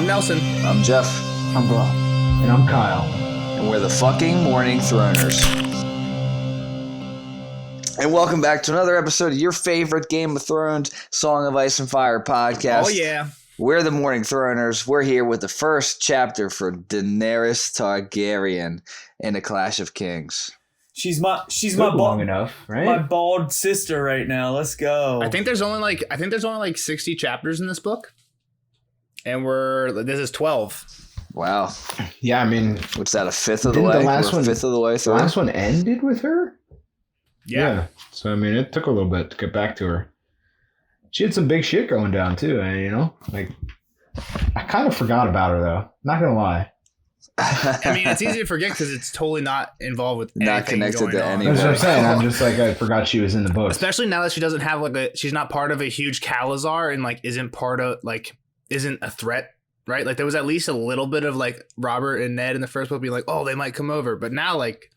I'm Nelson. I'm Jeff. I'm Bro. And I'm Kyle. And we're the fucking Morning Throners. And welcome back to another episode of your favorite Game of Thrones Song of Ice and Fire podcast. Oh, yeah. We're the Morning Throners. We're here with the first chapter for Daenerys Targaryen in A Clash of Kings. She's my long enough, right? My bald sister right now. Let's go. I think there's only like 60 chapters in this book. And this is 12. Wow. Yeah, I mean, What's that, a fifth of the way? Fifth of the way through? The last one ended with her? Yeah. So, I mean, it took a little bit to get back to her. She had some big shit going down, too. And, you know, like, I kind of forgot about her, though. Not going to lie. I mean, it's easy to forget because it's totally not involved with anything Not connected going to on. anything. That's what I'm saying. I'm just like, I forgot she was in the book. Especially now that she doesn't have she's not part of a huge Khalazar and like isn't a threat, right? Like there was at least a little bit of like Robert and Ned in the first book being like, oh, they might come over, but now like,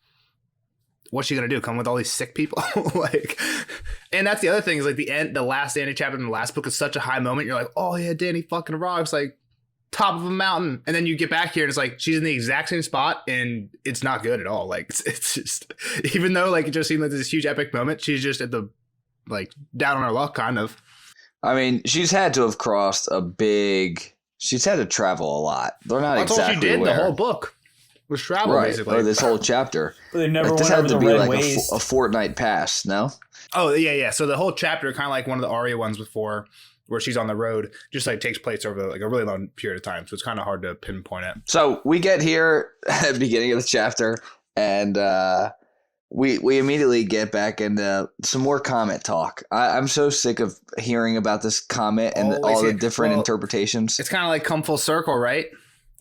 what's she gonna do? Come with all these sick people? Like, and that's the other thing is like the last Dany chapter in the last book is such a high moment. You're like, oh yeah, Dany fucking rocks, like top of a mountain, and then you get back here and it's like she's in the exact same spot and it's not good at all. Like it's just, even though like it just seemed like this huge epic moment, she's just at the like down on her luck kind of. I mean, she's had to have crossed she's had to travel a lot. They're not That's exactly all she did. where. The whole book was travel, Right, basically. or this whole chapter. But they never Like, this went had over to the be red like waste. a fortnight pass, no? Oh yeah. So the whole chapter, kind of like one of the Arya ones before, where she's on the road, just like takes place over like a really long period of time. So it's kind of hard to pinpoint it. So we get here at the beginning of the chapter, and we immediately get back into some more comet talk. I'm so sick of hearing about this comet and all the different interpretations. It's kind of like come full circle, right?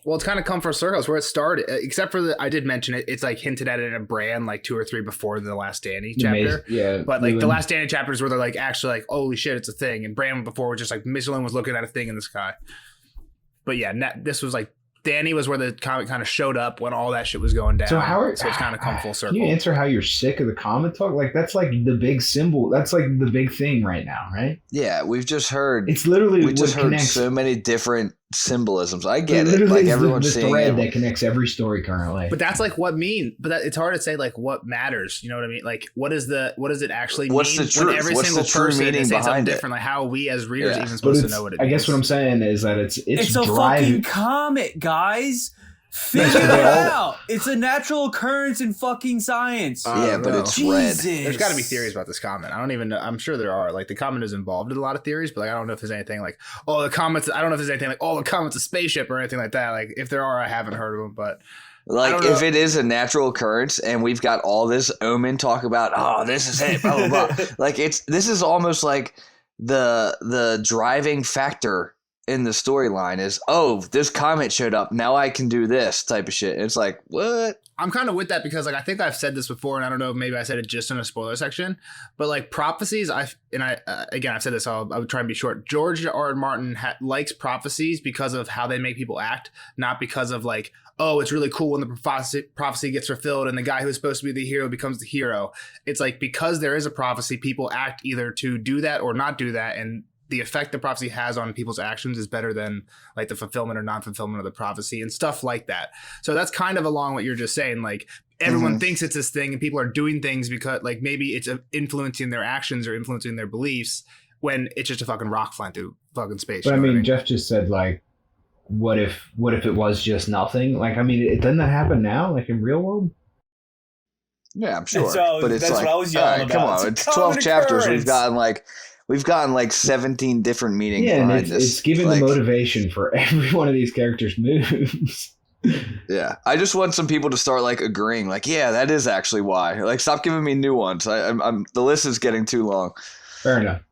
Well, it's kind of come full circle. It's where it started, except for I did mention it. It's like hinted at in a brand like 2 or 3 before the last Dany chapter. Yeah. But like the last Dany chapters where they're like actually like, holy shit, it's a thing. And Bran before was just like Michelin was looking at a thing in the sky. But yeah, this was like Dany was where the comet kind of showed up when all that shit was going down. So it's kind of come full circle. Can you answer how you're sick of the comet talk? Like, that's like the big symbol. That's like the big thing right now, right? Yeah, we've just heard. It's literally we just what heard connects. so many different symbolisms. I get it. Literally Like is everyone's the seeing thread it. that connects every story currently. But that's like it's hard to say like what matters. You know what I mean? Like what does it actually What's mean? the truth? When every What's single the true person meaning is saying something behind it? different. Like how are we as readers Yeah. even But supposed to know what it means? I guess what I'm saying is that it's It's a driving. fucking comet, guys. Figure That's it what they all- out. It's a natural occurrence in fucking science. Yeah, but know. it's red. Jesus. There's got to be theories about this comet. I don't even know. I'm sure there are. Like the comet is involved in a lot of theories, but like, I don't know if there's anything like, oh, the comet's. I don't know if there's anything like, oh, the comet's a spaceship or anything like that. Like if there are, I haven't heard of them. But Like if it is a natural occurrence and we've got all this omen talk about, oh, this is it, blah blah blah. Like this is almost like the driving factor in the storyline is, oh, this comet showed up, now I can do this type of shit. And it's like, what? I'm kind of with that because like I think I've said this before, and I don't know if maybe I said it just in a spoiler section, but like prophecies, again I've said this, I would try and be short. George R. R. Martin likes prophecies because of how they make people act, not because of like, oh, it's really cool when the prophecy gets fulfilled and the guy who's supposed to be the hero becomes the hero. It's like because there is a prophecy, people act either to do that or not do that, and the effect the prophecy has on people's actions is better than like the fulfillment or non-fulfillment of the prophecy and stuff like that. So that's kind of along what you're just saying. Like everyone thinks it's this thing and people are doing things because like maybe it's influencing their actions or influencing their beliefs when it's just a fucking rock flying through fucking space. But I you know mean, what Jeff just said like, what if it was just nothing? Like, I mean, it doesn't that happen now? Like in real world? Yeah, I'm sure. So but it's that's like, what I was all yelling right, about. come on, It's it's a 12 common chapters. occurrence. We've gotten like 17 different meanings Yeah, and behind this. it's giving Like, the motivation for every one of these characters' moves. Yeah, I just want some people to start like agreeing, like, yeah, that is actually why. Like, stop giving me new ones. I'm the list is getting too long. Fair enough.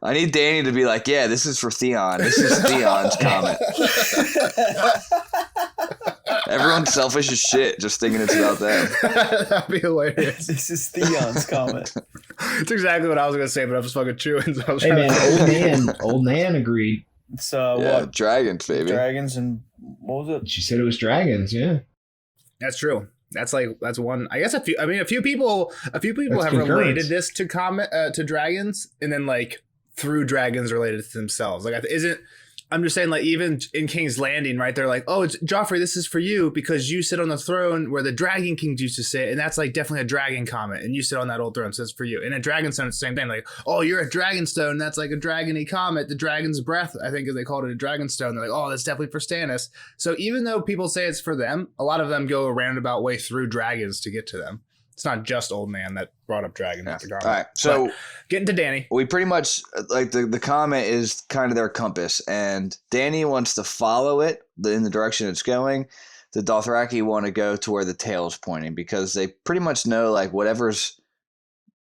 I need Danny to be like, yeah, this is for Theon. This is Theon's comment. Everyone's selfish as shit, just thinking it's about them. That'd be hilarious. This is Theon's comment. It's exactly what I was gonna say, but I was fucking chewing. So I was Hey trying man, old Nan agreed. It's Yeah, what? dragons, baby. Dragons and what was it? She said it was dragons. Yeah. That's true. That's one. I guess a few people have concurrence. related this to dragons, and then like through dragons related to themselves. Like I'm just saying, like, even in King's Landing, right? They're like, oh, it's Joffrey, this is for you because you sit on the throne where the Dragon King used to sit. And that's like definitely a dragon comment. And you sit on that old throne, so it's for you. And at Dragonstone, it's the same thing. Like, oh, you're at Dragonstone. That's like a dragony comet. The dragon's breath, I think they called it a Dragonstone. They're like, oh, that's definitely for Stannis. So even though people say it's for them, a lot of them go a roundabout way through dragons to get to them. It's not just old man that brought up dragon. Yeah. All right, so getting to Dany. We pretty much like the comment is kind of their compass, and Dany wants to follow it in the direction it's going. The Dothraki want to go to where the tail is pointing because they pretty much know like whatever's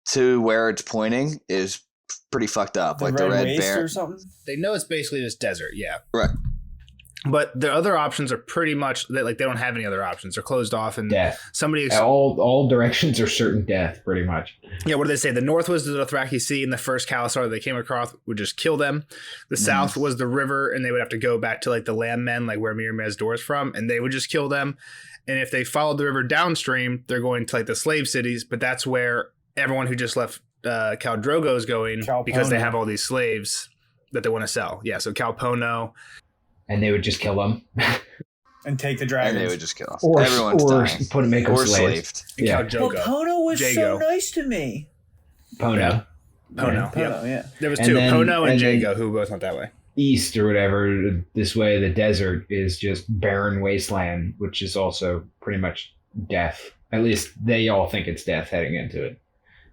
to where it's pointing is pretty fucked up. The like Red the Red Waste Bear or something. They know it's basically just desert. Yeah. Right. But the other options are pretty much like they don't have any other options. They're closed off, and Death. somebody All directions are certain death, pretty much. Yeah, what do they say? The north was the Dothraki Sea, and the first Khalasar they came across would just kill them. The south was the river, and they would have to go back to like the landmen, like where Mir Mazdor is from, and they would just kill them. And if they followed the river downstream, they're going to like the slave cities, but that's where everyone who just left Khal Drogo is going because they have all these slaves that they want to sell. Yeah, so Calpono. And they would just kill them. And take the and dragons. they would just kill us. Or Everyone's dying. make them Or slaves. slaved. Yeah. Khal But Drogo. Pono was Jago. so nice to me. Pono. Pono. Pono, Yep. yeah. There was And two, then- Pono and and then- Jago, who both went that way. East or whatever, this way, the desert is just barren wasteland, which is also pretty much death. At least they all think it's death heading into it.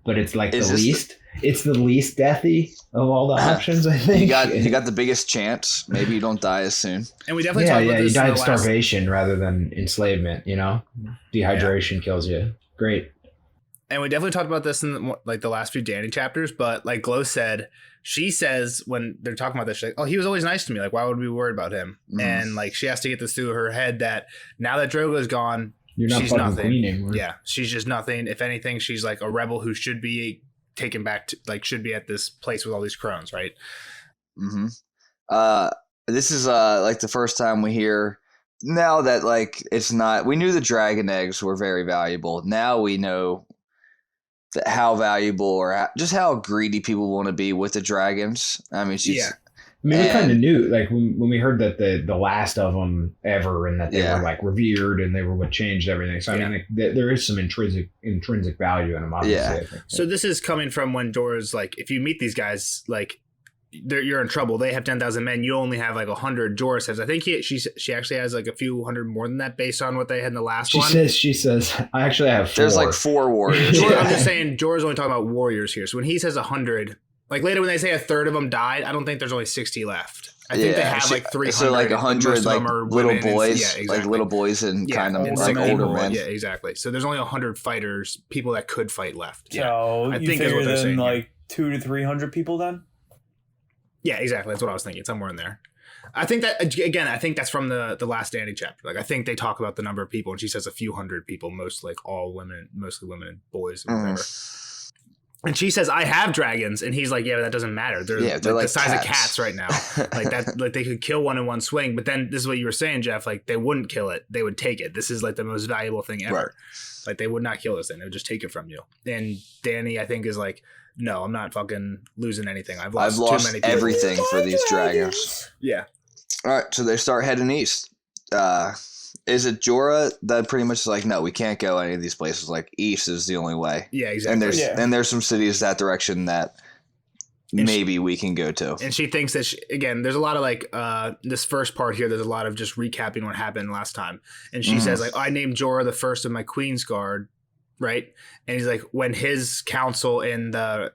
But it's like Is the this least. It's the least deathy of all the options, I think. You got the biggest chance. Maybe you don't die as soon. And we definitely yeah, talked about you this die in of the last. starvation rather than enslavement. You know, dehydration kills you. Great. And we definitely talked about this in like the last few Dany chapters, but like Glow said, she says when they're talking about this, she's like, oh, he was always nice to me. Like, why would we worry about him? And like, she has to get this through her head that now that Drogo's gone, You're not she's fucking nothing. queen anymore. Yeah, she's just nothing. If anything, she's like a rebel who should be taken back to, like, should be at this place with all these crones, right? Mm-hmm. This is like the first time we hear now that like it's not. We knew the dragon eggs were very valuable. Now we know that how valuable or just how greedy people want to be with the dragons. I mean, she's. Yeah. I mean, we And- kind of knew, like, when we heard that the last of them ever, and that they Yeah. were like revered, and they were what changed everything. So I mean, like, there is some intrinsic value in them, obviously. Yeah. I think. So this is coming from when Jorah's like, if you meet these guys, like, you're in trouble. They have 10,000 men. You only have like 100. Jorah says, I think she actually has like a few hundred more than that based on what they had in the last one. She says, I actually have 4. There's like 4 warriors. Jorah, Yeah. I'm just saying, Jorah's only talking about warriors here. So when he says 100, like later when they say a third of them died, I don't think there's only 60 left. I think they have like 300. So like and 100 most of like them are little women and- boys, yeah, exactly. like little boys and Yeah, kind of and like some older people- men. Yeah, exactly. So there's only 100 fighters, people that could fight left. Yeah, So I you think is what figure they're then saying, like 200 to 300 people then? yeah, exactly. That's what I was thinking. Somewhere in there. I think that again. I think that's from the last Dany chapter. Like I think they talk about the number of people, and she says a few hundred people, most like all women, mostly women and boys, and whatever. And she says, "I have dragons," and he's like, "Yeah, but that doesn't matter. They're Yeah, they're like like the size of cats. cats right now. Like that. Like they could kill one in one swing. But then this is what you were saying, Jeff. Like they wouldn't kill it; they would take it. This is like the most valuable thing ever. Right. Like they would not kill this thing; they would just take it from you." And Dany, I think, is like, "No, I'm not fucking losing anything. I've lost too many people." everything for these dragons. Yeah. All right, so they start heading east. Is it Jorah that pretty much is like, no, we can't go any of these places. Like east is the only way. Yeah, exactly. And there's some cities that direction that maybe we can go to. And she thinks that, again, there's a lot of like this first part here. There's a lot of just recapping what happened last time. And she says like, I named Jorah the first of my Queen's Guard, right? And he's like, when his council and the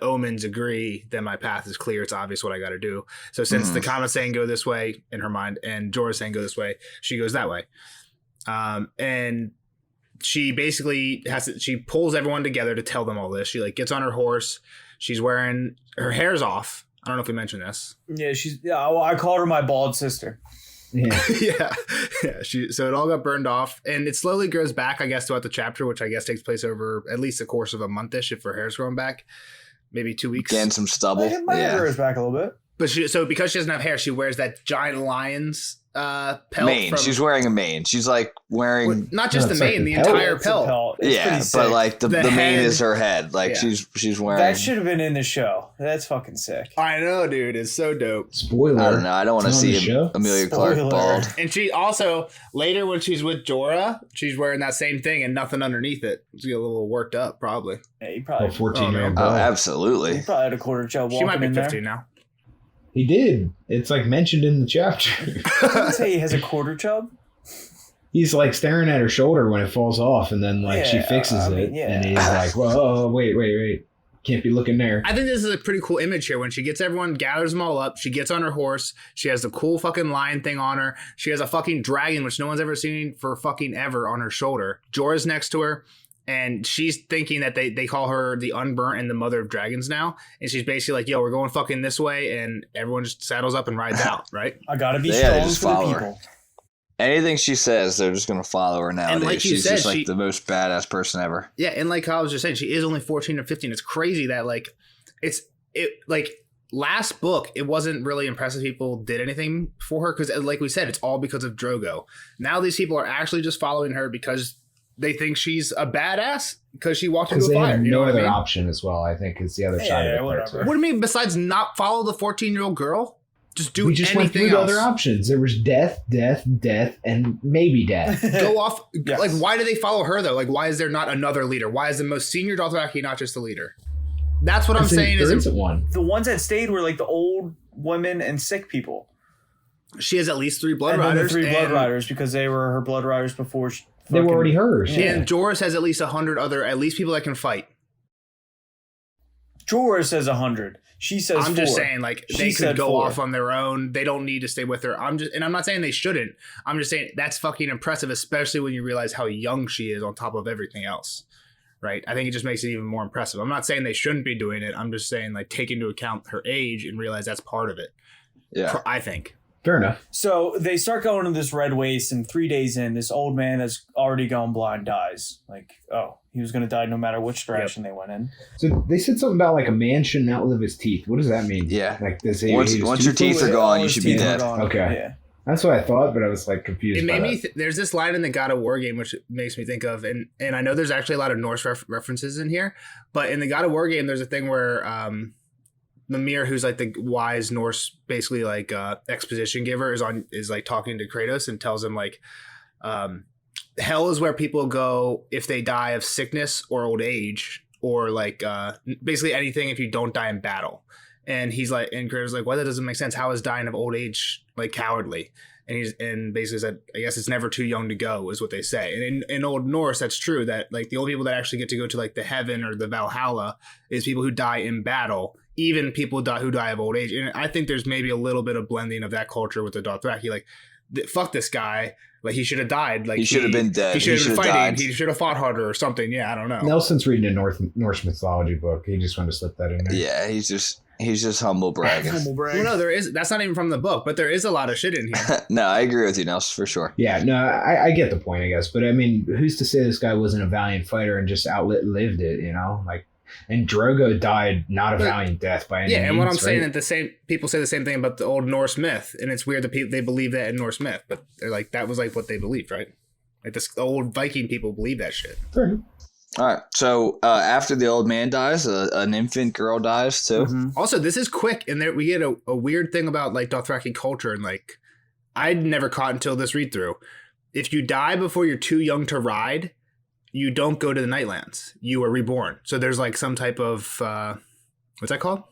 omens agree, then my path is clear. It's obvious what I got to do. So since the comment's saying go this way in her mind, and Jorah's saying go this way, she goes that way. And she basically she pulls everyone together to tell them all this. She like gets on her horse. She's wearing her hair's off. I don't know if we mentioned this. Yeah, well, I called her my bald sister. Yeah. yeah. So it all got burned off, and it slowly grows back, I guess, throughout the chapter, which I guess takes place over at least the course of a monthish if her hair's growing back, maybe 2 weeks. Getting some stubble. My hair Yeah. grows back a little bit. But because she doesn't have hair, she wears that giant lion's pelt. Mane. She's wearing a mane. She's like wearing not just No, the it's like mane, the the pelt. entire It's a pelt. pelt. It's yeah, pretty but sick. like the The mane head- is her head. Like Yeah. she's wearing. That should have been in the show. That's fucking sick. I know, dude. It's so dope. Spoiler. I don't know. I don't want to It's on the see show. Amelia Clark Spoiler. bald. And she also later when she's with Jorah, she's wearing that same thing and nothing underneath it. She's a little worked up, probably. Yeah, he A probably, 14-year-old Oh, boy. absolutely. he probably had a quarter chub She walking might be in there. 15 now. He did. It's like mentioned in the chapter. I'd say he has a quarter chub. He's like staring at her shoulder when it falls off, and then like she Yeah, fixes I mean, it, yeah. and he's like, "Whoa, wait, can't be looking there." I think this is a pretty cool image here when she gets everyone, gathers them all up. She gets on her horse. She has the cool fucking lion thing on her. She has a fucking dragon, which no one's ever seen for fucking ever, on her shoulder. Jorah's next to her. And she's thinking that they call her the Unburnt and the Mother of Dragons now. And she's basically like, yo, we're going fucking this way. And everyone just saddles up and rides out, right? I gotta be Yeah, they strong just for the follow her. people. Anything she says, they're just gonna follow her nowadays. like you She's said, just like she- the most badass person ever. Yeah, and like I was just saying, she is only 14 or 15. It's crazy that like last book, it wasn't really impressive people did anything for her because like we said, it's all because of Drogo. Now these people are actually just following her because they think she's a badass because she walked into Because a they fire. have You know no what I other mean? option as well. I think is the other side of Yeah, it. whatever. What do you mean besides not follow the 14-year-old girl? Just do We just went through anything the else. other options. There was death, and maybe death. Go off. Yes. Like, why do they follow her though? Like, why is there not another leader? Why is the most senior Dothraki not just the leader? That's what I'm saying. there Is isn't one. The ones that stayed were like the old women and sick people. she has at least 3 blood And then the riders. 3 blood and- riders because they were her blood riders before she They were fucking- already hers. Yeah. And Joris has at least 100 other, at least people that can fight. Jorah says 100. She says I'm just 4. saying, like, She they could said go 4. off on their own. They don't need to stay with her. I'm not saying they shouldn't. I'm just saying that's fucking impressive, especially when you realize how young she is on top of everything else. Right? I think it just makes it even more impressive. I'm not saying they shouldn't be doing it. I'm just saying, like, take into account her age and realize that's part of it. Yeah. I think. Fair enough. So they start going to this red waste, and 3 days in, this old man that's already gone blind dies. Like, oh, he was going to die no matter which direction they went in. So they said something about like a man shouldn't outlive his teeth. What does that mean? Yeah. Like this. Once your teeth are gone, you should be dead. Okay. Yeah. That's what I thought, but I was like confused. It by made me. that. There's this line in the God of War game which makes me think of, and I know there's actually a lot of Norse references in here, but in the God of War game, there's a thing where Mimir, who's like the wise Norse, basically like exposition giver, is like talking to Kratos and tells him like, hell is where people go if they die of sickness or old age or like basically anything if you don't die in battle. And he's like, and Kratos is like, well, that doesn't make sense. How is dying of old age like cowardly? And basically said, I guess it's never too young to go, is what they say. And in Old Norse, that's true. That like the only people that actually get to go to like the heaven or the Valhalla is people who die in battle, even people who die of old age. And I think there's maybe a little bit of blending of that culture with the Dothraki. Like, fuck this guy. Like he should have died. Like He should have been dead. He should have been fighting. died. He should have fought harder or something. Yeah, I don't know. Nelson's reading a Norse mythology book. He just wanted to slip that in there. Yeah, he's just humble bragging. Well, no, there is. That's not even from the book, but there is a lot of shit in here. No, I agree with you, Nels, for sure. Yeah, no, I get the point, I guess. But I mean, who's to say this guy wasn't a valiant fighter and just outlived it, you know? Like, and Drogo died not a valiant death by any means. Yeah, and what I'm saying right? that people say the same thing about the old Norse myth, and it's weird that they believe that in Norse myth, but they're like that was like what they believed, right? Like the old Viking people believe that shit. Fair enough. All right. So after the old man dies, an infant girl dies too. Mm-hmm. Also, this is quick, and there we get a weird thing about like Dothraki culture, and like I'd never caught until this read through. If you die before you're too young to ride, you don't go to the Nightlands. You are reborn. So there's like some type of what's that called?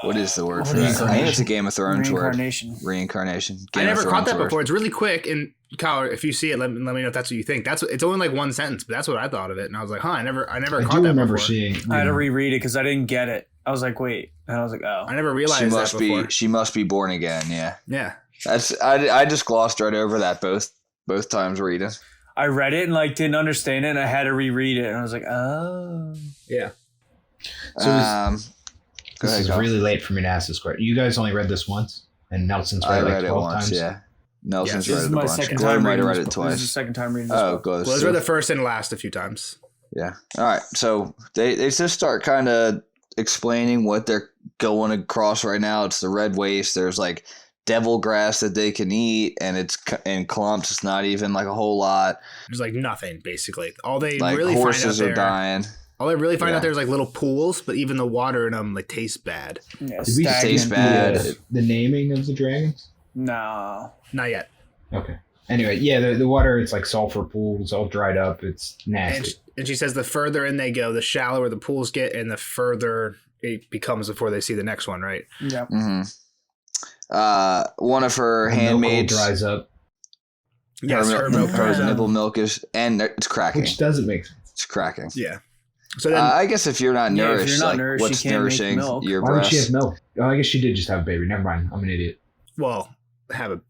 What is the word for that? I think it's a Game of Thrones word. Reincarnation. I Game never of caught Thrones that word. before. It's really quick, and Kyle, if you see it, let me know if that's what you think. It's only like one sentence, but that's what I thought of it, and I was like, huh, I never I caught do that remember before. seeing. I had to reread it because I didn't get it. I was like, wait. And I was like, oh. I never realized She that must before. be. She must be born again. Yeah. Yeah. I just glossed right over that both times reading. I read it and like didn't understand it, and I had to reread it, and I was like, oh. Yeah. So Go this ahead, is Kyle. really late for me to ask this question. You guys only read this once, and Nelson's I read like read it 12 once. times. Yeah. Nelson's Yes. This read is it a my bunch. second Glenn time might reading have read this it book. This is the twice. second time reading this Oh, book. goes. Well, those were the first and last a few times. Yeah. All right. So they just start kind of explaining what their going across right now. It's the red waste. There's like devil grass that they can eat, and it's in clumps. It's not even like a whole lot. There's like nothing basically. All they Like really horses find out are dying. All they really find Yeah. out there's like little pools, but even the water in them like tastes bad. Yeah, Did we stagnant taste bad? pools. The naming of the dragons? No. Not yet. Okay. Anyway, yeah, the water, it's like sulfur pools, all dried up. It's nasty. And she says the further in they go, the shallower the pools get, and the further it becomes before they see the next one, right? Yeah. Mm-hmm. One of her The milk all handmaids, dries up, Yes, her milk her dries up. nipple milk is, and it's cracking. which doesn't make sense. It's cracking. Yeah. So then, I guess if you're not Yeah, if nourished, you're not like nourished, what's you can't make nourishing milk. your Why would she breast? have milk? Oh, I guess she did just have a baby. Never mind. I'm an idiot. well, have a.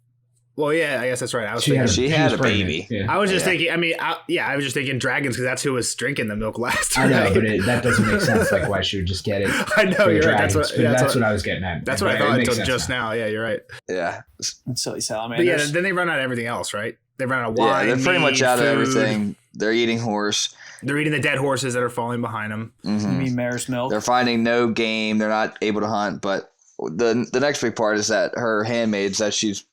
Well, yeah, I guess that's right. I was She thinking. She had was a pregnant. baby. Yeah. I was just Yeah. thinking. I mean, I was just thinking dragons because that's who was drinking the milk last. I know, right? but that doesn't make sense. Like why she would just get it. I know for the you're right. That's dragons, what. but Yeah, that's what I was getting at. That's what I But it thought makes until sense just now. Yeah, you're right. Yeah, Silly But salamanders. yeah, then they run out of everything else, right? They run out of yeah. wine. They're pretty much meat, out of food. everything. They're eating horse. They're eating the dead horses that are falling behind them. You Mhm. mean mare's milk? They're finding no game. They're not able to hunt. But the next big part is that her handmaids, that she's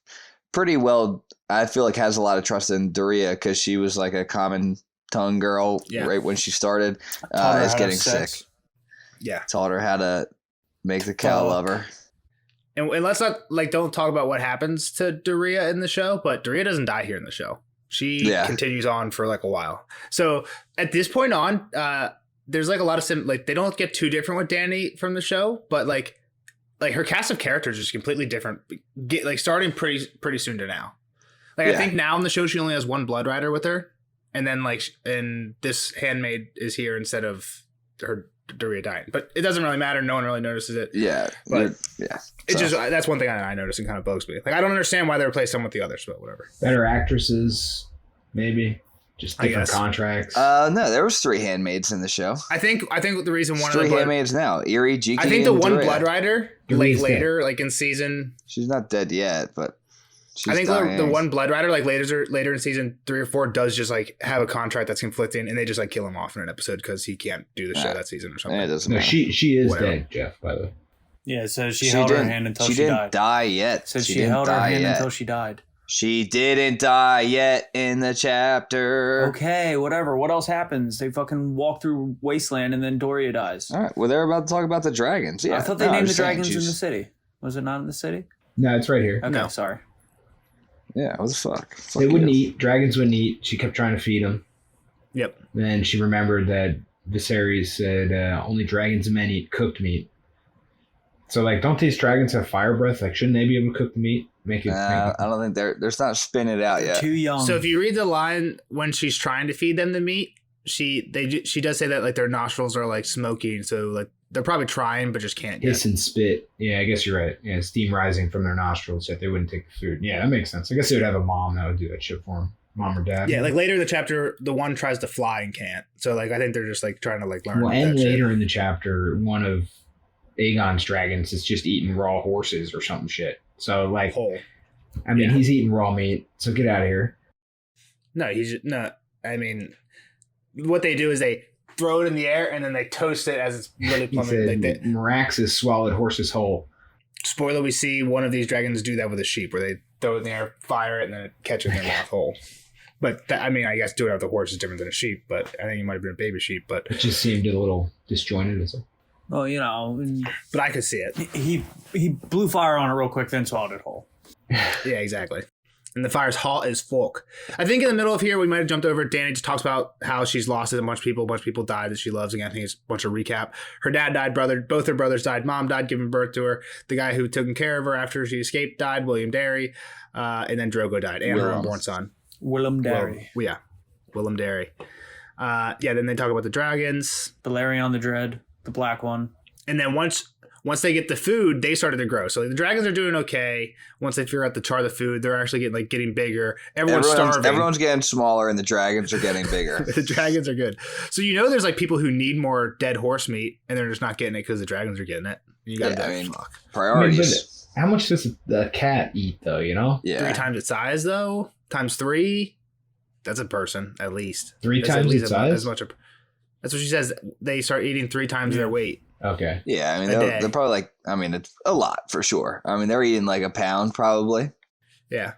pretty well, I feel like, has a lot of trust in Doria because she was like a common tongue girl Yeah. right when she started. Taught her how Is to getting have sex. sick. Yeah. Taught her how to make the cow Fuck. love her. And let's not don't talk about what happens to Doria in the show, but Doria doesn't die here in the show. She Yeah. continues on for like a while. So at this point on, there's like a lot of they don't get too different with Dany from the show, but like her cast of characters is completely different. Starting pretty soon to now. Like I Yeah. think now in the show she only has one blood rider with her, and then and this handmaid is here instead of her Doria dying. But it doesn't really matter. No one really notices it. Yeah. But yeah. It's So- just that's one thing I notice and kind of bugs me. Like I don't understand why they replace some with the others, but whatever. Better actresses, maybe. Just I different guess. contracts. No, there was 3 handmaids in the show. I think the reason one of 3 the blood, handmaids now. Eerie, Jiki, I think the and one Doria. blood rider Doria's later, like in season. She's not dead yet, but she's I think dying. the one blood rider, like later in season 3 or 4, does just like have a contract that's conflicting, and they just like kill him off in an episode because he can't do the show Yeah. that season or Yeah, something. it doesn't no, matter. she is Whatever. dead, Jeff, by the way. Yeah, it says she held her hand until she didn't died. die yet. Says she didn't held her die hand yet. until she died. She didn't die yet in the chapter. Okay, whatever. What else happens? They fucking walk through Wasteland and then Doria dies. All right. Well, they're about to talk about the dragons. Yeah. I thought they No, named the was saying dragons in the she's- city. Was it not in the city? No, it's right here. Okay, No. sorry. Yeah. What the fuck? They wouldn't eat. Dragons wouldn't eat. She kept trying to feed them. Yep. Then she remembered that Viserys said only dragons and men eat cooked meat. So, like, don't these dragons have fire breath? Like, shouldn't they be able to cook the meat? Make it. I don't think they're not spinning it out yet. Too young. So if you read the line when she's trying to feed them the meat, she does say that like their nostrils are like smoky, so like they're probably trying but just can't hiss yet. and spit. Yeah, I guess you're right. Yeah, steam rising from their nostrils that they wouldn't take the food. Yeah, that makes sense. I guess they would have a mom that would do that shit for them. Mom or dad. Yeah, like later in the chapter, the one tries to fly and can't. So like I think they're just like trying to like learn. Well, that and shit. later in the chapter, one of Aegon's dragons is just eating raw horses or something shit. So, like, Whole. I mean, Yeah. he's eating raw meat. So get out of here. No, he's no. I mean, what they do is they throw it in the air and then they toast it as it's really He plummeting. said, Like Meraxes swallowed horses whole. spoiler, we see one of these dragons do that with a sheep, where they throw it in the air, fire it, and then it catches their mouth whole. But I mean, I guess doing it with a horse is different than a sheep. But I think it might have been a baby sheep. But It just seemed a little disjointed. well, you know, I could see it. he blew fire on it real quick, then swallowed it whole. Yeah, exactly. And the fire's hot as fuck. I think in the middle of here, we might have jumped over. Dany just talks about how she's lost a bunch of people died that she loves. Again, I think it's a bunch of recap. Her dad died, both her brothers died. Mom died giving birth to her. The guy who took care of her after she escaped died, William Darry. And then Drogo died, and her Willem. unborn son. Willem Darry. Well, yeah, Willem Darry. Then they talk about the dragons. Balerion the Dread, the black one. And then once they get the food, they started to grow. So the dragons are doing okay. Once they figure out to char the food, they're actually getting bigger. Everyone's starving. Everyone's getting smaller, and the dragons are getting bigger. The dragons are good. So there's like people who need more dead horse meat, and they're just not getting it because the dragons are getting it. You got to Yeah, I mean, fuck. priorities. How much does the cat eat, though, you know? Yeah. 3 times its size, though. Times 3. That's a person, at least. Three That's at times least its size? As much. That's what she says. They start eating 3 times their weight. Okay. Yeah, I mean, A day. they're probably like, I mean, it's a lot for sure. I mean, they're eating like a pound probably. Yeah.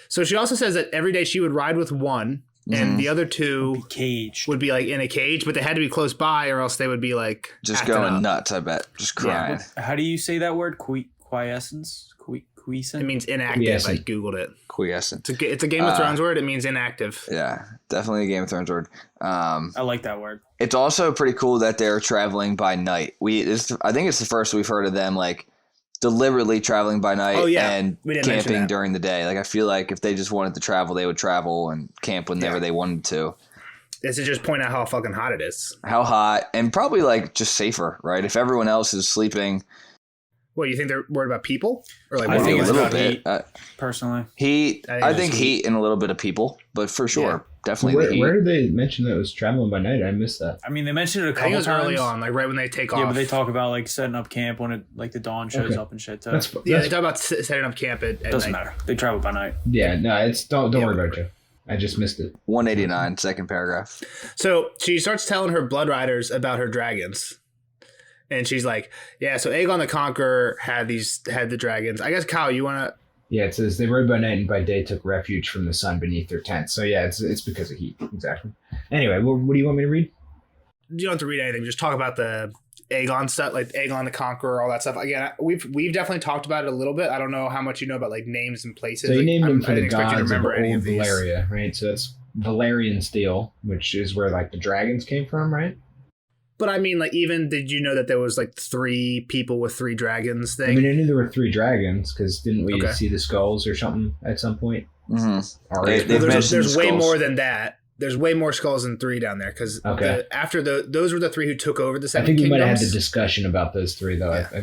So she also says that every day she would ride with one, and the other two Caged. would be like in a cage, but they had to be close by, or else they would be like Just acting going up. nuts, I bet. Just crying. How do you say that word? Quiescence? Quiescent? It means inactive. Quiescent. I googled it. Quiescent. It's a Game of Thrones word. It means inactive. Yeah, definitely a Game of Thrones word. I like that word. It's also pretty cool that they're traveling by night. I think it's the first we've heard of them like deliberately traveling by night and We didn't mention camping that. during the day. Like I feel like if they just wanted to travel, they would travel and camp whenever they wanted to. This is just point out how fucking hot it is. How hot and probably like just safer, right? If everyone else is sleeping, What, you think they're worried about people? Or like I what think do it's you a little about bit. heat. Personally. Heat. I think I it's think just heat and a little bit of people, but for sure, Yeah. definitely Where, the heat. where did they mention that it was traveling by night? I missed that. I mean, they mentioned it a I think couple it was times. early on, like right when they take off. Yeah, but they talk about like setting up camp when it like the dawn shows Okay. up and shit too. That's Yeah, they talk about setting up camp at Doesn't night. matter. They travel by night. yeah. No, it's don't worry about it, Joe. I just missed it. 189, second paragraph. So she starts telling her blood riders about her dragons. And she's like, yeah, so Aegon the Conqueror had the dragons. I guess, Kyle, you want to... Yeah, it says they rode by night and by day took refuge from the sun beneath their tents. So yeah, it's because of heat. Exactly. Anyway, what do you want me to read? You don't have to read anything. Just talk about the Aegon stuff, like Aegon the Conqueror, all that stuff. Again, we've definitely talked about it a little bit. I don't know how much you know about like names and places. So you Like, named them for I the didn't expect you to gods of remember any old of these. Valeria, right? So that's Valerian steel, which is where like the dragons came from, right? But I mean, like, even did you know that there was like 3 people with 3 dragons thing? I mean, I knew there were 3 dragons because didn't we Okay. see the skulls or something at some point? Mm-hmm. All They- right. they've mentioned there's the way skulls. more than that. There's way more skulls than 3 down there because Okay. those were the 3 who took over the I Seven think we Kingdoms. might have had the discussion about those 3 though. Yeah.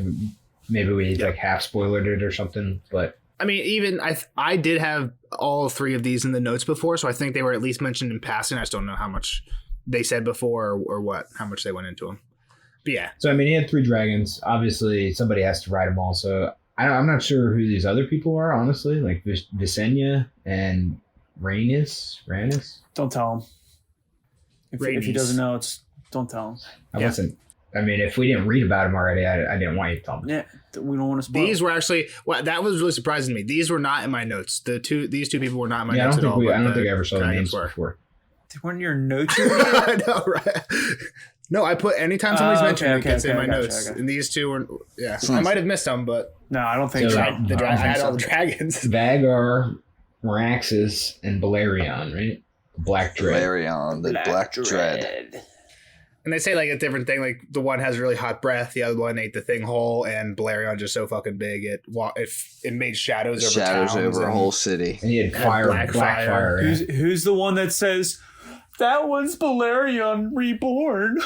Maybe we Yeah. like half spoilered it or something, but I mean, even I did have all 3 of these in the notes before, so I think they were at least mentioned in passing. I just don't know how much they said before or what, how much they went into them. But yeah, so I mean, he had 3 dragons. Obviously, somebody has to ride them all. So I'm not sure who these other people are, honestly. Like Visenya and Rhaenys. Don't tell him. If he Rabies. doesn't know, don't tell him. I Yeah. wasn't. I mean, if we didn't read about him already, I didn't want you to tell me. Yeah, we don't want to spoil. these were actually that was really surprising to me. These were not in my notes. These two people were not in my Yeah, I notes don't at all. think but I don't the think I ever saw the dragons names were. before. They weren't in your notes. You read? I know, right? No, I put anytime somebody's mentioned okay, it gets in okay, my gotcha, notes, okay. and these 2 were I might have missed them, but No, I don't think So, so. right. I I had think all the so. dragons. Vagar, Meraxes, and Balerion, right? Black Dread. Valerian, the Black Dread. And they say like a different thing. Like the one has really hot breath, the other one ate the thing whole, and Balerion just so fucking big it made shadows over Shadows towns over a and- whole city. And he had fire, Black black fire. fire. right? Who's the one that says that one's Balerion reborn?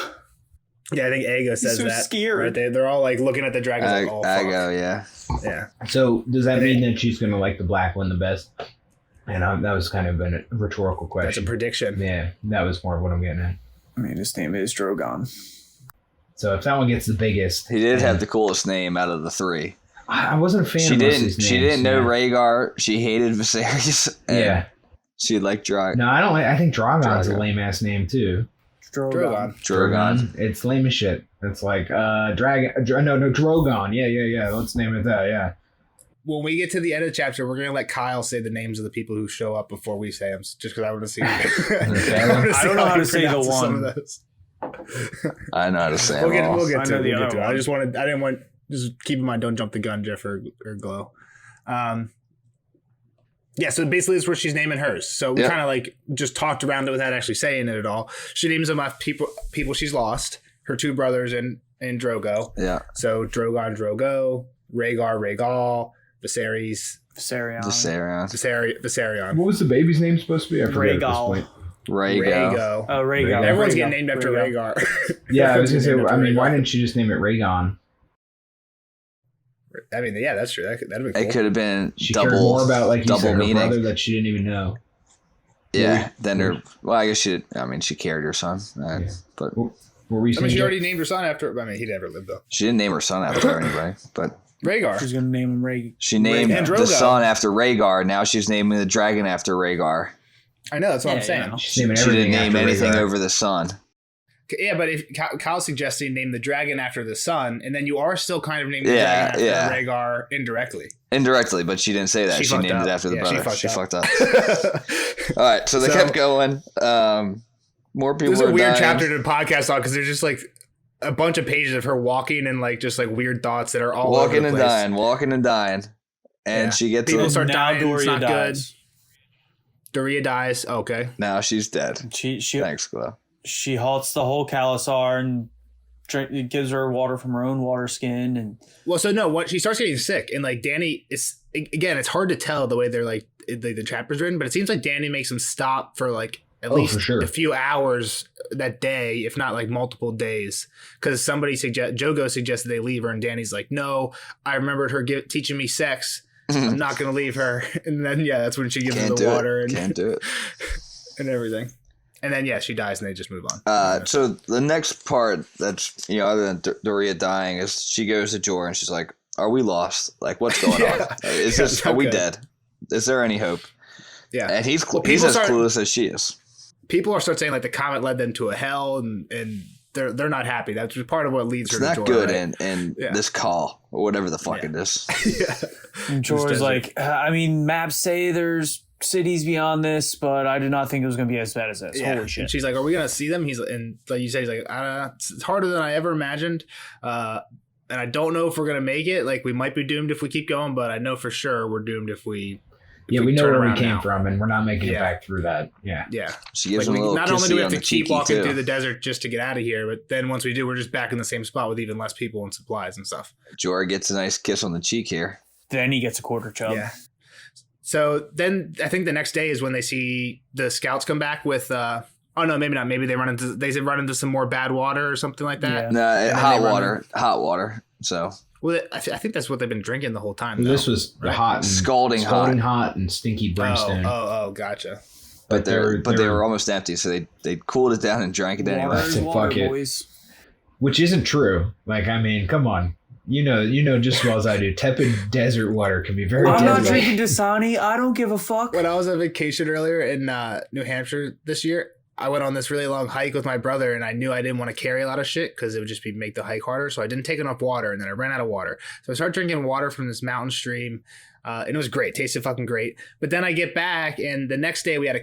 Yeah, I think Aegon says so that. scared. Right? They're all like looking at the dragons like, oh, fuck. Ago, yeah. Yeah. So does that mean that she's going to like the black one the best? And that was kind of a rhetorical That's a question. prediction. Yeah, that was more of what I'm getting at. I mean, his name is Drogon. So if that one gets the biggest, He did then- have the coolest name out of the 3. I wasn't a fan. She of most of didn't. these She names, didn't know yeah. Rhaegar. She hated Viserys. And Yeah. She liked Drogon. No, I don't. I think Drogon's a Drogon. lame ass name too. Drogon. Drogon. It's lame as shit. It's like Dragon. No, Drogon. Yeah. Let's name it that. Yeah. When we get to the end of the chapter, we're gonna let Kyle say the names of the people who show up before we say them, just because I want to see. I don't know how to say the one. I know how to say them all. We'll I get to know it. the We'll get other to it. one. I didn't want. Just keep in mind, don't jump the gun, Jeff or Glow. Yeah, so basically it's where she's naming hers. So we Yeah. kind of like just talked around it without actually saying it at all. She names them off people she's lost, her 2 brothers and Drogo. Yeah. So Drogon, Drogo, Rhaegar, Rhaegal, Viserys, Viserion. Viserion. What was the baby's name supposed to be? I forget at this Rhaegal. point. Rhaego. Oh, Rhaegar. Everyone's Rhaegar. getting named after Rhaegar. Yeah, I was gonna say. Everyone's I getting mean, named why after didn't she just name it Rhaegon? Rhaegar. I mean, yeah, that's true. That'd be cool. It could have been She cared double. more about, like you double said, her meaning. brother that she didn't even know. Yeah. Then her. Well, I guess she. I mean, she carried her son, but What were we I saying? mean, she Jeff? already named her son after. I mean, he never lived though. she didn't name her son after her anybody. But Rhaegar. She's gonna name him Rhaegar. she named and the Drogo. son after Rhaegar. Now she's naming the dragon after Rhaegar. I know. That's what I'm Yeah, saying. yeah. She's naming She didn't everything name after anything Rhaegar. over the son. Yeah, but if Kyle's suggesting name the dragon after the sun, and then you are still kind of naming the dragon after Rhaegar indirectly. Indirectly, but she didn't say that. She named it after the brother. She fucked up. All right, so they kept going. More people. There's a weird chapter to the podcast on because there's just like a bunch of pages of her walking and like just like weird thoughts that are all walking over the place. walking and dying, and she gets people start now dying. It's not good. Doria dies. Okay, now she's dead. She Thanks, Glo. She halts the whole Khalasar and gives her water from her own water skin. And well, so no, what she starts getting sick, and like Dany is again, it's hard to tell the way they're like the chapter's written, but it seems like Dany makes them stop for like at least a few hours that day, if not like multiple days, because Jogo suggested they leave her, and Dany's like, no, I remembered her teaching me sex. I'm not gonna leave her, and then that's when she gives her the water and can't do it and everything. And then, she dies and they just move on. So the next part that's, other than Doria dying is she goes to Jorah and she's like, are we lost? Like, what's going on? Are we dead? Is there any hope? Yeah. And he's as clueless as she is. People are saying like the comet led them to a hell and they're not happy. That's part of what leads her to Jorah. It's not good in this call or whatever the fuck it is. And Jorah's like, maps say there's cities beyond this, but I did not think it was going to be as bad as this. Holy shit. And she's like, are we going to see them? And like you say, he's like, it's harder than I ever imagined. And I don't know if we're going to make it. Like, we might be doomed if we keep going, but I know for sure we're doomed if we we know where we came from, and we're not making it back through that. Yeah. She gives him a little not only do we have to keep walking too. through the desert just to get out of here, but then once we do, we're just back in the same spot with even less people and supplies and stuff. Jorah gets a nice kiss on the cheek here. Then he gets a quarter chub. Yeah. So then I think the next day is when they see the scouts come back with oh no, maybe not. Maybe they run into some more bad water or something like that. Yeah. No, hot water. So well, I think that's what they've been drinking the whole time. This was hot, and scalding hot and stinky brimstone. Oh, gotcha. But they were almost empty, so they cooled it down and drank it anyway. Fuck it. Which isn't true. Like, come on. You know just as well as I do. Tepid desert water can be very deadly. I'm not drinking Dasani. I don't give a fuck. When I was on vacation earlier in New Hampshire this year, I went on this really long hike with my brother, and I knew I didn't want to carry a lot of shit because it would just make the hike harder. So I didn't take enough water, and then I ran out of water. So I started drinking water from this mountain stream. And it was great. Tasted fucking great. But then I get back, and the next day we had a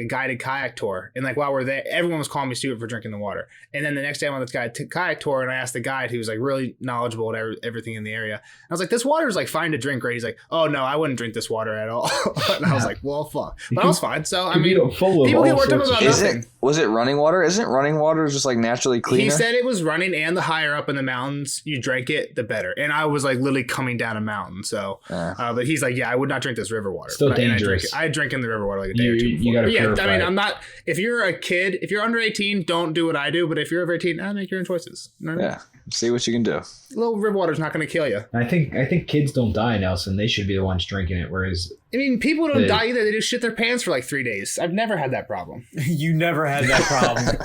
guided kayak tour. And like while we're there, everyone was calling me stupid for drinking the water. And then the next day I'm on this guided kayak tour, and I asked the guide, who was like really knowledgeable at everything in the area. And I was like, "This water is like fine to drink, right?" He's like, "Oh no, I wouldn't drink this water at all." And I was like, "Well, fuck." But I was fine. So I mean, people get worked up about nothing. Was it running water? Isn't running water just like naturally cleaner? He said it was running, and the higher up in the mountains you drank it, the better. And I was like literally coming down a mountain. So, but he's like, "Yeah, I would not drink this river water." Still dangerous. I drank in the river water like a day or two before. You gotta purify I mean, it. I'm not. If you're a kid, if you're under 18, don't do what I do. But if you're over 18, make your own choices. You know what I mean? See what you can do. Little river water's not going to kill you. I think kids don't die, Nelson. They should be the ones drinking it. Whereas I mean, people don't die either. They just shit their pants for like 3 days. I've never had that problem. You never had that problem.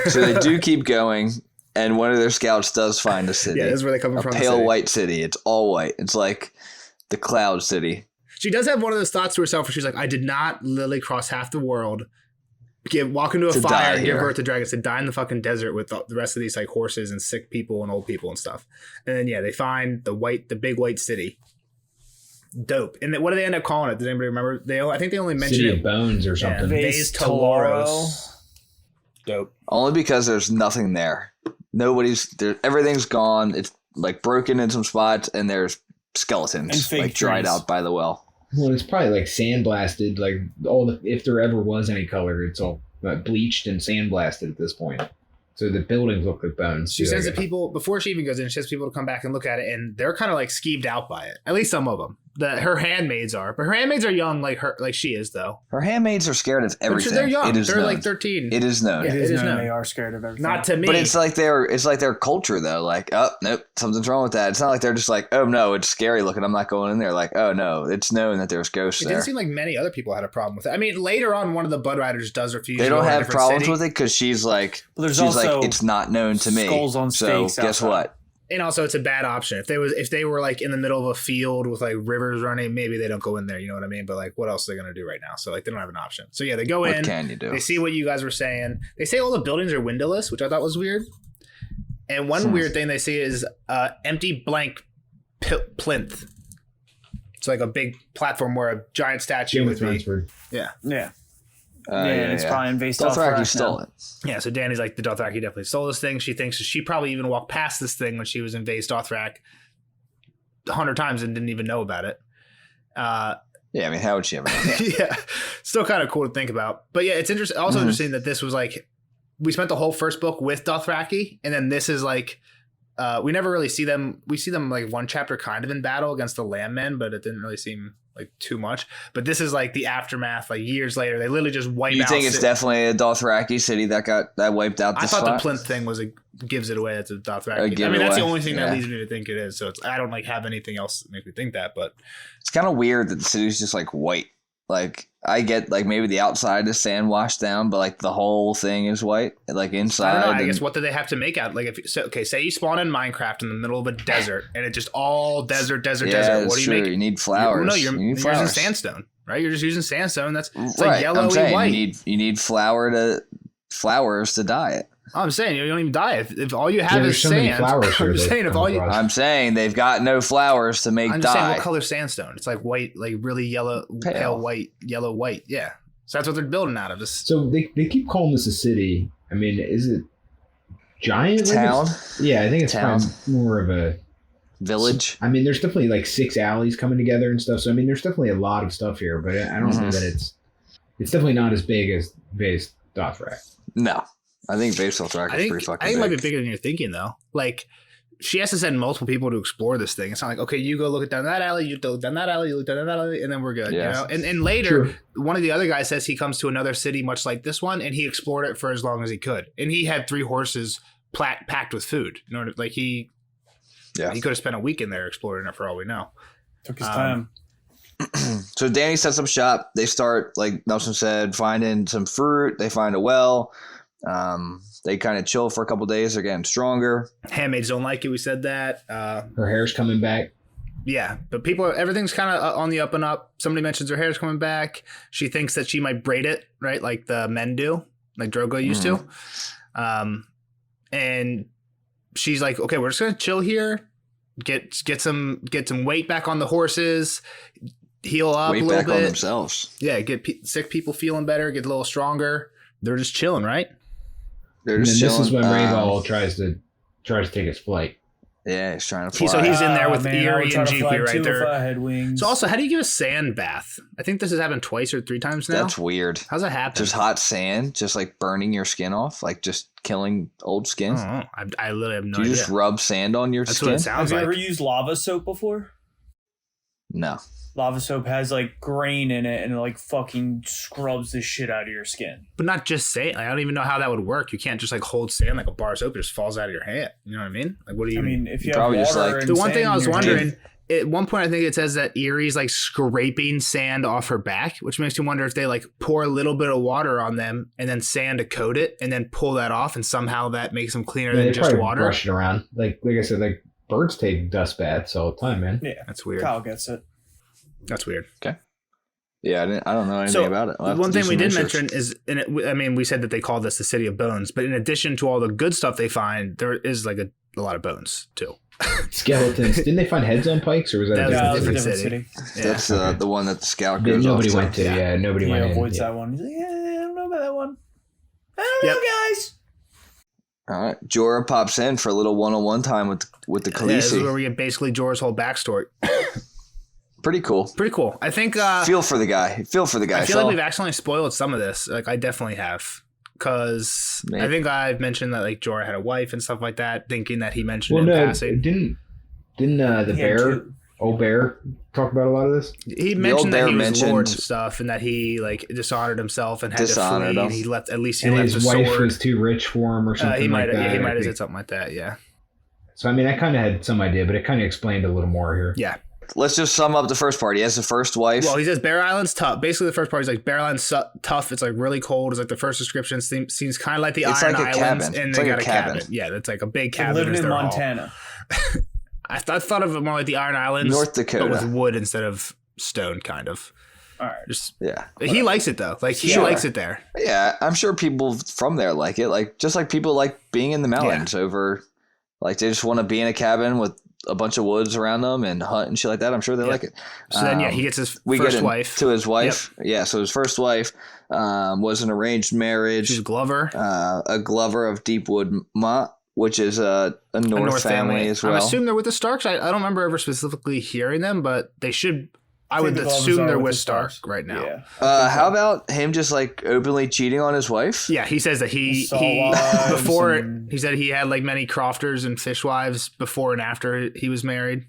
So they do keep going. And one of their scouts does find a city. Yeah, this is where they come from. A pale white city. It's all white. It's like the Cloud City. She does have one of those thoughts to herself where she's like, I did not literally cross half the world, walk into a fire, and give birth to dragons, to die in the fucking desert with the rest of these like horses and sick people and old people and stuff. And then, they find the big white city. Dope. And then what do they end up calling it? Does anybody remember? I think they only mentioned City of Bones or something. Vase Taloros. Dope. Only because there's nothing there. Nobody's there. Everything's gone. It's like broken in some spots, and there's skeletons like dried out by the well. Well, it's probably like sandblasted. Like if there ever was any color, it's all bleached and sandblasted at this point. So the buildings look like bones. She says that people, before she even goes in, she says people to come back and look at it, and they're kind of like skeeved out by it. At least some of them. Her handmaids are, but her handmaids are young, like she is though. Her handmaids are scared of everything. They're young. They're known. Like 13. It is known. Yeah, it is known. They are scared of everything. Not to me, but it's like their culture though. Like, oh nope, something's wrong with that. It's not like they're just like, oh no, it's scary looking, I'm not going in there. Like, oh no, it's known that there's ghosts there. It didn't seem like many other people had a problem with it. I mean, later on, one of the Blood Riders does refuse. They don't have problems with it because she's like, it's not known to me. Skulls on stakes. So guess what? And also, it's a bad option. If they were like in the middle of a field with like rivers running, maybe they don't go in there. You know what I mean? But like, what else are they gonna do right now? So like, they don't have an option. So yeah, they go in. What can you do? They see what you guys were saying. They say all the buildings are windowless, which I thought was weird. And one weird thing they see is empty blank plinth. It's like a big platform where a giant statue would be. Yeah. Yeah. It's probably based off Dothraki stole it. Yeah, so Dany's like, the Dothraki definitely stole this thing. She thinks she probably even walked past this thing when she was in Vase Dothrak 100 times and didn't even know about it. Yeah, I mean, how would she ever know that? Yeah, still kind of cool to think about. But yeah, it's interesting. Also interesting that this was like, we spent the whole first book with Dothraki, and then this is like, we never really see them. We see them like one chapter kind of in battle against the Landmen, but it didn't really seem like too much. But this is like the aftermath, like years later. They literally just wipe out. You think it's definitely a Dothraki city that wiped out this I thought spot? the plinth thing gives it away. It's a Dothraki. I mean, that's the only thing that leads me to think it is. So I don't like have anything else that makes me think that. But it's kind of weird that the city's just like white. Like I get like maybe the outside is sand washed down, but like the whole thing is white. Like inside. I don't know. I guess what do they have to make out? Like say you spawn in Minecraft in the middle of a desert and it's just all desert. What do you make? You need flowers. No, you're using sandstone, right? You're just using sandstone. It's right. like yellowy white. You need flowers to dye it. I'm saying you don't even dye it. If all you have is so sand, I'm saying they've got no flowers to make dye. I'm just saying, what color sandstone? It's like white, like really yellow, pale white, yellow white. Yeah. So that's what they're building out of. So they keep calling this a city. I mean, is it giant? Town? Yeah, I think it's Town. more of a village. I mean, there's definitely like 6 alleys coming together and stuff. So I mean, there's definitely a lot of stuff here, but I don't know that it's definitely not as big as Vase Dothrak. No. I think Vase Dothrak is pretty fucking big. I think it might be bigger than you're thinking, though. Like, she has to send multiple people to explore this thing. It's not like, okay, you go look down that alley, you go down that alley, you look down that alley, and then we're good. Yes. You know? And later, one of the other guys says he comes to another city much like this one, and he explored it for as long as he could. And he had 3 horses packed with food. You know, like he could have spent a week in there exploring it for all we know. Took his time. So Dany sets up shop. They start, like Nelson said, finding some fruit. They find a well. They kind of chill for a couple days. They're getting stronger. Handmaids don't like it. We said that. Her hair's coming back. Yeah, but everything's kind of on the up and up. Somebody mentions her hair's coming back. She thinks that she might braid it, right, like the men do, like Drogo used to. And she's like, okay, we're just gonna chill here, get some weight back on the horses, heal up a little bit. Weight back on themselves. Yeah, get sick people feeling better, get a little stronger. They're just chilling, right? They're just chilling. This is when Rhaegal tries to take his flight. Yeah, he's trying to fly. So he's in there with Eerie and Jeepy right there. If I had wings. So also, how do you give a sand bath? I think this has happened twice or 3 times now. That's weird. How's that happen? Just hot sand, just like burning your skin off, like just killing old skin. I literally have no Do you idea. just rub sand on your That's skin? what it sounds Have you like. ever used lava soap before? No. Lava soap has like grain in it and it like fucking scrubs the shit out of your skin. But not just sand. Like, I don't even know how that would work. You can't just like hold sand like a bar of soap. It just falls out of your hand. You know what I mean? Like, what do you? I mean, if you Probably have just, water like- and the one sand thing I in was your wondering, hand- at one point I think it says that Eerie's like scraping sand off her back, which makes me wonder if they like pour a little bit of water on them and then sand to coat it and then pull that off and somehow that makes them cleaner Yeah, than they just probably water. brush it around. Like I said, like birds take dust baths all the time, man. Yeah, That's weird. Kyle gets it. That's weird. Yeah, I don't know anything about it. I'll have One to do thing we some did research. mention is, I mean, we said that they call this the City of Bones, but in addition to all the good stuff they find, there is like a lot of bones too. Skeletons. Didn't they find heads on pikes, or was that, That was Yeah, a it was a different different city. city. Yeah. That's the one that the scout Yeah, goes nobody off to. went to? Yeah, nobody He went in. avoids Yeah. that one. He's like, yeah, I don't know about that one. I don't know, guys. All right, Jorah pops in for a little one-on-one time with the Yeah, this is Khaleesi. where we get basically Jorah's whole backstory. Pretty cool. Pretty cool. I think. Feel for the guy. I feel like Saul. we've accidentally spoiled some of this. Like I definitely have, because Maybe. I think I've mentioned that like Jorah had a wife and stuff like that, thinking that he mentioned Well, in no, passing. didn't the He had bear, two. old bear, talk about a lot of this? He old mentioned that bear he was mentioned- Lord and stuff, and that he like dishonored himself and had Dishonored to flee. him. And he left. At least he And left his the wife sword. was too rich for him, or something He might. like that. Yeah, he I might have think. said something like that. Yeah. So I mean, I kind of had some idea, but it kind of explained a little more here. Yeah. Let's just sum up the first part. He has the first wife. Well, he says Bear Island's tough. Basically, the first part is like Bear Island's tough. It's like really cold. It's like the first description seems kind of like the It's Iron like a Islands, cabin. and It's they like got a a cabin. cabin. Yeah, that's like a big They're cabin. living is in their hall. Montana. I thought of it more like the Iron Islands, North Dakota. but with wood instead of stone, kind of. All right. Just Yeah. he likes it though. Like he Sure. likes it there. Yeah, I'm sure people from there like it. Like just like people like being in the mountains over, like they just want to be in a cabin with a bunch of woods around them and hunt and shit like that. I'm sure they like it. So then, he gets his we first get wife. to his wife. Yep. Yeah, so his first wife was an arranged marriage. She's Glover. A Glover of Deepwood Mott, which is a North family as well. I assume they're with the Starks. I don't remember ever specifically hearing them, but they should. I would the Glovers assume are they're with with the Stark Starks. right now. Yeah. How about him just like openly cheating on his wife? Yeah, he says that he Saw wives before and- he said he had like many crofters and fishwives before and after he was married.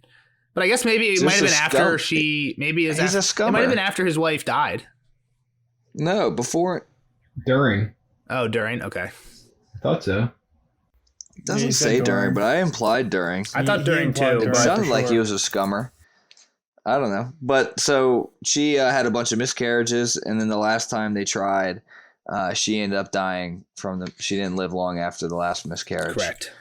But I guess maybe it Just might have been a after scum. she maybe He's after, a it might have scummer. been after his wife died. No, before. During. Oh, during. Okay, I thought so. It doesn't he said say during, during. but I implied during. I thought during implied too. during. It But sounded for like he sure. was a scummer. I don't know. But so she had a bunch of miscarriages, and then the last time they tried, she ended up dying from the. She didn't live long after the last miscarriage. correct.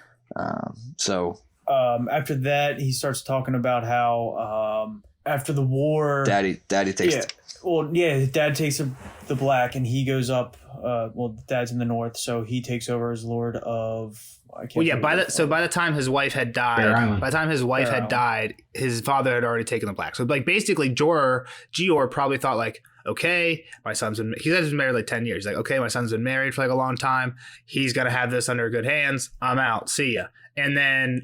So After that, he starts talking about how after the war, daddy takes. yeah, well, yeah, dad takes the black, and he goes up. Well, dad's in the north, so he takes over as lord of. I can't Well, yeah. think By the time his wife had died, Bear Island. by the time his wife Bear had Island. died, his father had already taken the black. So like basically, Gior probably thought like, okay, my son's been. He said he's been married like 10 years. He's like, okay, my son's been married for like a long time. He's gonna have this under good hands. I'm out. See ya. And then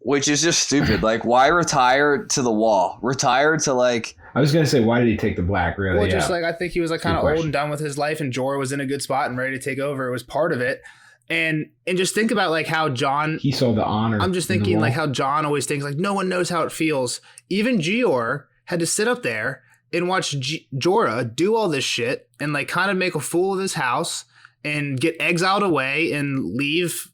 Which is just stupid. Like, why retire to the wall? Retire to like. I was gonna say, why did he take the black? Really? well, Yeah. just like I think he was like kind of Good old question. and done with his life, and Jorah was in a good spot and ready to take over. It was part of it, and just think about like how Jon. he saw the honor. I'm just in the thinking like wall. how Jon always thinks like no one knows how it feels. Even Gior had to sit up there and watch Jorah do all this shit and like kind of make a fool of his house and get exiled away and leave.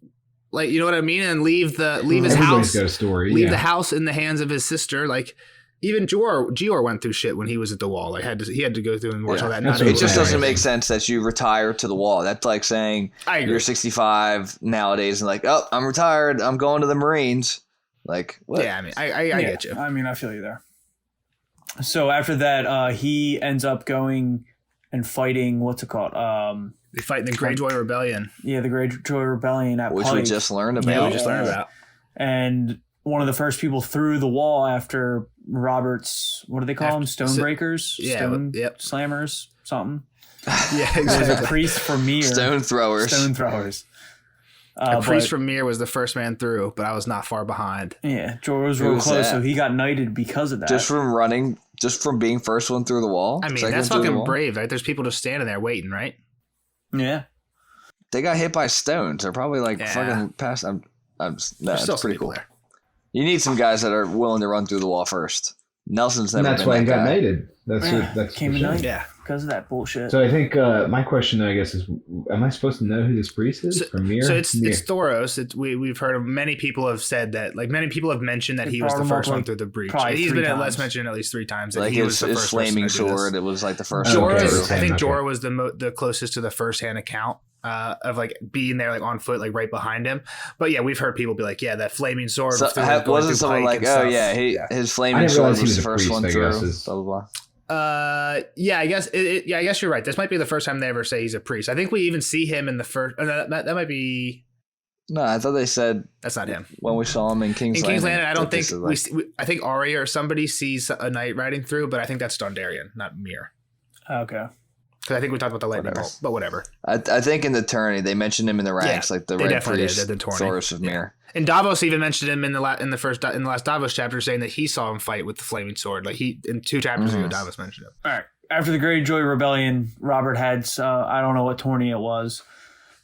Like, you know what I mean? And leave his Everybody's house, got a story. leave yeah. the house in the hands of his sister. Like, even Gior went through shit when he was at the wall. Like, he had to go through and watch Yeah. all that. That's Not what It just able to- doesn't make sense that you retire to the wall. That's like saying I agree. you're 65 nowadays and like, oh, I'm retired. I'm going to the Marines. Like, what? Yeah, I mean, I Yeah, get you. I mean, I feel you there. So after that, he ends up going and fighting. What's it called? They fight in the Greyjoy Rebellion. Yeah, the Greyjoy Rebellion at Which Pike. we just learned about. Yeah, we just learned about. And one of the first people through the wall after Robert's, what do they call them? Stonebreakers? yeah, Stone yep. slammers? Something? Yeah, It was a exactly. priest from Mir. Stone throwers. Stone throwers. A priest But, from Mir was the first man through, but I was not far behind. yeah, Jorah was Who real was close, that? so he got knighted because of that. Just from running, just from being first one through the wall. I mean, second that's through the fucking wall. brave, right? There's people just standing there waiting, right? yeah. They got hit by stones. They're probably like Yeah. fucking past. No, There's it's still some pretty people cool. there. You need some guys that are willing to run through the wall first. Nelson's And never that's been why he that got guy. knighted. That's Yeah, what, that's came for a sure. knight. Yeah. Because of that bullshit. So I think my question, I guess, is: am I supposed to know who this priest is from Mir? So it's Mir. Thoros. We've heard of many people have said that, like many people have mentioned that They he was brought the him up, first one like, through the breach. probably He's 3 been times. mentioned at least 3 times that Like he was his, the his first person flaming to do this. sword. It was like the first. Okay, one to Jorah, do. I think okay. Jorah was the closest to the first-hand account of like being there, like on foot, like right behind him. But yeah, we've heard people be like, yeah, that flaming sword. So, through- going wasn't through someone Pike like, and oh stuff. yeah, his flaming I didn't sword realize was he the was a first priest, one I through. guess, is- Blah blah blah. Yeah, I guess I guess you're right. This might be the first time they ever say he's a priest. I think we even see him in the first. That might be. No, I thought they said That's not him. when we saw him in King's In Landing. King's Landing, I don't that think this is like- I think Arya or somebody sees a knight riding through, but I think that's Dondarrion, not Mir. Okay. Because I think we talked about the lightning Whatever. bolt, but whatever. I think in the tourney they mentioned him in the ranks, like the they Red definitely did, Priest, the tourney. Thoros of Mir. And Davos even mentioned him in the last Davos chapter, saying that he saw him fight with the flaming sword. Like in 2 chapters ago, Davos mentioned him. All right. After the Greyjoy Rebellion, Robert had, I don't know what tourney it was,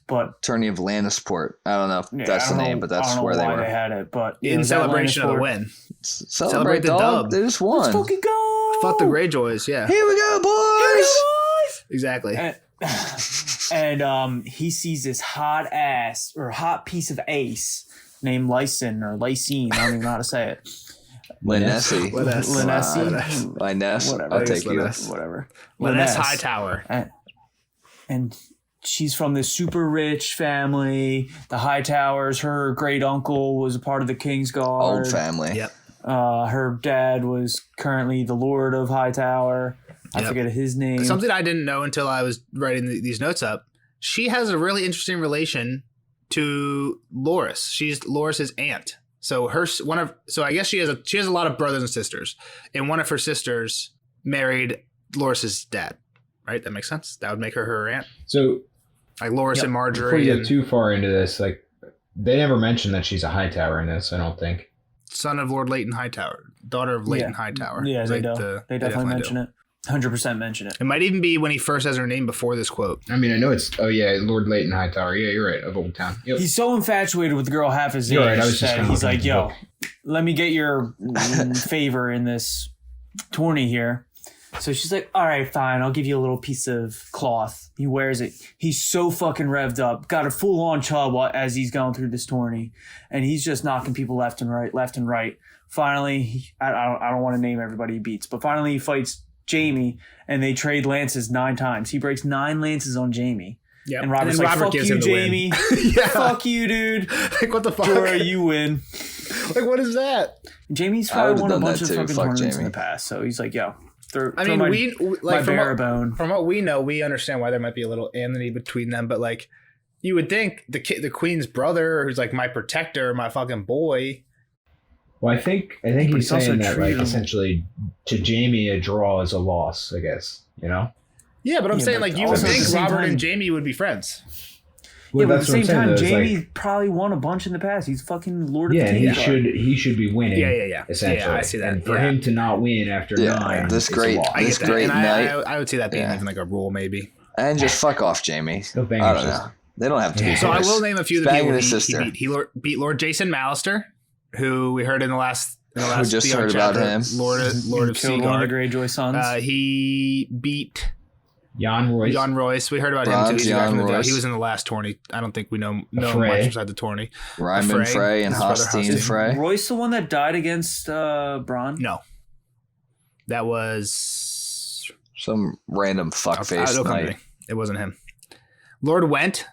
but Tourney of Lannisport. I don't know if yeah, that's I the don't name, know- but I that's don't know where they why were. they had it, but it In was at celebration of the Lannisport. win. Celebrate, the dog. dub. They just won. Let's fucking go! Fought the Greyjoys, yeah. Here we go, boys! Exactly. And he sees this hot piece of ace named Lyson or Lysine. I don't even know how to say it. Linessi. Linessi. Liness. Whatever. I'll take you. Liness. Whatever. Liness Liness. Hightower. And she's from this super rich family. The Hightowers, her great uncle was a part of the Kingsguard. Old family. Yep. Her dad was currently the Lord of Hightower. I Yep. forget his name. Something I didn't know until I was writing these notes up. She has a really interesting relation to Loras. She's Loras's aunt. So I guess she has a lot of brothers and sisters, and one of her sisters married Loras's dad. Right? That makes sense. That would make her aunt. So Like Loras and before Marjorie. you And get too far into this, like they never mention that she's a Hightower in this. I don't think. son of Lord Leighton Hightower, daughter of Leighton Yeah. Hightower. Yeah, they Like, do. They definitely mention do. it. 100% mention it. It might even be when he first has her name before this quote. I mean, I know it's. Oh yeah, Lord Leighton Hightower. Yeah, you're right. Of Old Town. Yep. He's so infatuated with the girl half his You're age right, I was just that kinda he's looking like, at the yo, book. let me get your favor in this tourney here. So she's like, all right, fine. I'll give you a little piece of cloth. He wears it. He's so fucking revved up. Got a full-on chub as he's going through this tourney. And he's just knocking people left and right. Finally, I don't want to name everybody he beats, but finally he fights Jaime, and they trade lances 9 times. He breaks 9 lances on Jaime. Yeah, And Robert's like, fuck you, Jaime. Yeah. Fuck you, dude. Like, what the fuck? Jorah, you win. Like, what is that? Jaime's I would've probably won a done bunch that of too. fucking Fuck tournaments in Jaime. the past, so he's like, yo, I mean, we my like barebone. from what we know, we understand why there might be a little enmity between them, but like, you would think the queen's brother, who's like my protector, my fucking boy. Well, I think But he's he's also saying that like treated him- essentially to Jaime a draw is a loss. I guess you know. Yeah, but I'm Yeah, saying but like you would also at think the same Robert time- and Jaime would be friends. Well, Yeah, but at that's the what I'm same saying, time, though, is, Jaime like, probably won a bunch in the past. He's fucking Lord yeah, of the and Kingsguard. he should be winning. Yeah. Essentially, Yeah, I see that. And for Yeah. him to not win after Yeah, 9, this is a great- loss. I This get that. great And night. I would see that being Yeah. even like a rule, maybe. And just fuck off, Jamie. Go bang I your don't know. sister. They don't have to be Yeah. So I boys. will name a few of He's the banging people his he sister. beat. He beat Lord Jason Mallister, who we heard in the last. Who just Theon heard about chapter, him. Lord of Killed one of the Seaguard. Greyjoy sons. He beat Jan Royce. Jon Royce. We heard about him Bronze too. He's back Jon in the day. Royce. He was in the last tourney. I don't think we know Frey. much inside the tourney. Ryman Frey, Frey and his brother Hostine Hostine. Frey. Royce the one that died against Bronn? No, that was Some random fuckface it'll come to knight. me. It wasn't him. Lord Went.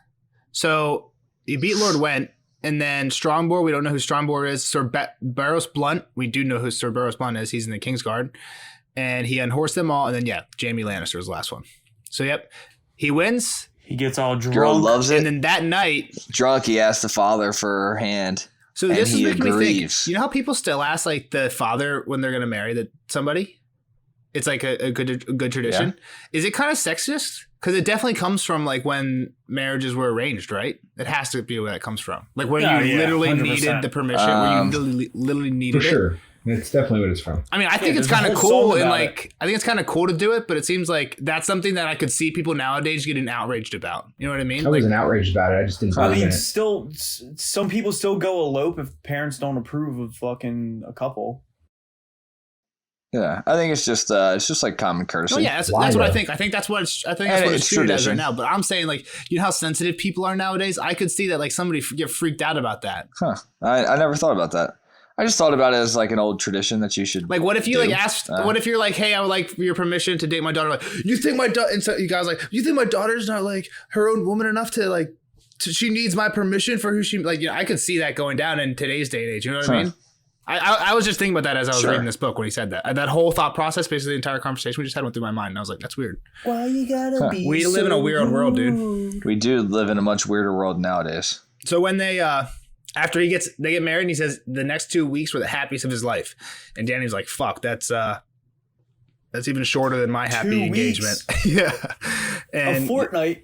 So he beat Lord Went, and then Strongbor. We don't know who Strongbor is. Sir Barros Blunt. We do know who Sir Barros Blunt is. He's in the Kingsguard, and he unhorsed them all. And then Jaime Lannister was the last one. So he wins. He gets all drunk. Girl loves And it. then that night, Drunk, he asked the father for her hand. so And this is he making me think. agrees. You know how people still ask like the father when they're gonna marry somebody? It's like a good tradition. Is it kind of sexist? Because it definitely comes from like when marriages were arranged, right? It has to be where that comes from. Like where Yeah, you yeah, literally 100%. needed the permission, where you literally For needed it. sure. It's definitely what it's from. I mean, I think it's there's a kind of whole cool, song and about like I think it's kind of cool to do it, but it seems like that's something that I could see people nowadays getting outraged about. You know what I mean? I wasn't outraged about it. I just didn't I believe in mean, it. still, some people still go elope if parents don't approve of fucking a couple. Yeah, I think it's just like common courtesy. Oh yeah, that's Why, what I though? think. I think that's what it's And what it's it's treated as tradition. right now. But I'm saying like, you know how sensitive people are nowadays. I could see that like somebody get freaked out about that. Huh. I never thought about that. I just thought about it as like an old tradition that you should Like, what if you do. like asked? What if you're like, hey, I would like your permission to date my daughter? Like, you think my daughter? And so you guys like, you think my daughter's not like her own woman enough to like, she needs my permission for who she like. You know, I could see that going down in today's day and age. You know what I Huh. mean? I was just thinking about that as I was Sure. reading this book when he said that. That whole thought process, basically the entire conversation we just had went through my mind, and I was like, that's weird. Why you gotta Huh. be? We live in a weird world, dude. We do live in a much weirder world nowadays. So when they after they get married, and he says the next 2 weeks were the happiest of his life, and Danny's like, "Fuck, that's even shorter than my happy 2 engagement." weeks. Yeah, A and fortnight.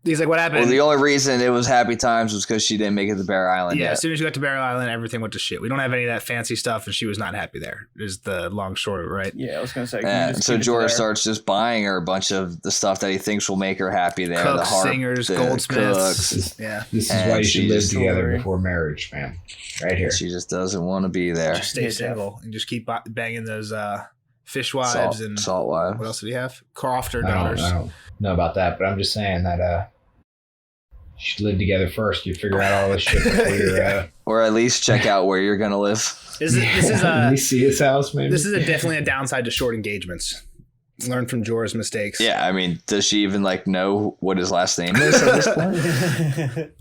he's like, "What happened?" Well, the only reason it was happy times was because she didn't make it to Bear Island yeah, yet. as soon as you got to Barrow Island, everything went to shit. We don't have any of that fancy stuff, and she was not happy there. Is the long short of it, right? Yeah, I was gonna say. can you And just so keep it to Jorah there? starts just buying her a bunch of the stuff that he thinks will make her happy there. the Cooks, harp, singers, the goldsmiths. cooks. Yeah, This is And why you should she live just- together before marriage, man. Right here. She just doesn't want to be there. just stay Yeah, single and just keep banging those fishwives and Salt wives. what else did he have? Crofter I daughters. don't know about that, but I'm just saying that you should live together first. You figure out all this shit before you're Or at least check out where you're going to live. This is Let me see his house, maybe. This is definitely a downside to short engagements. Learn from Jorah's mistakes. Yeah, I mean, does she even like know what his last name is at this point?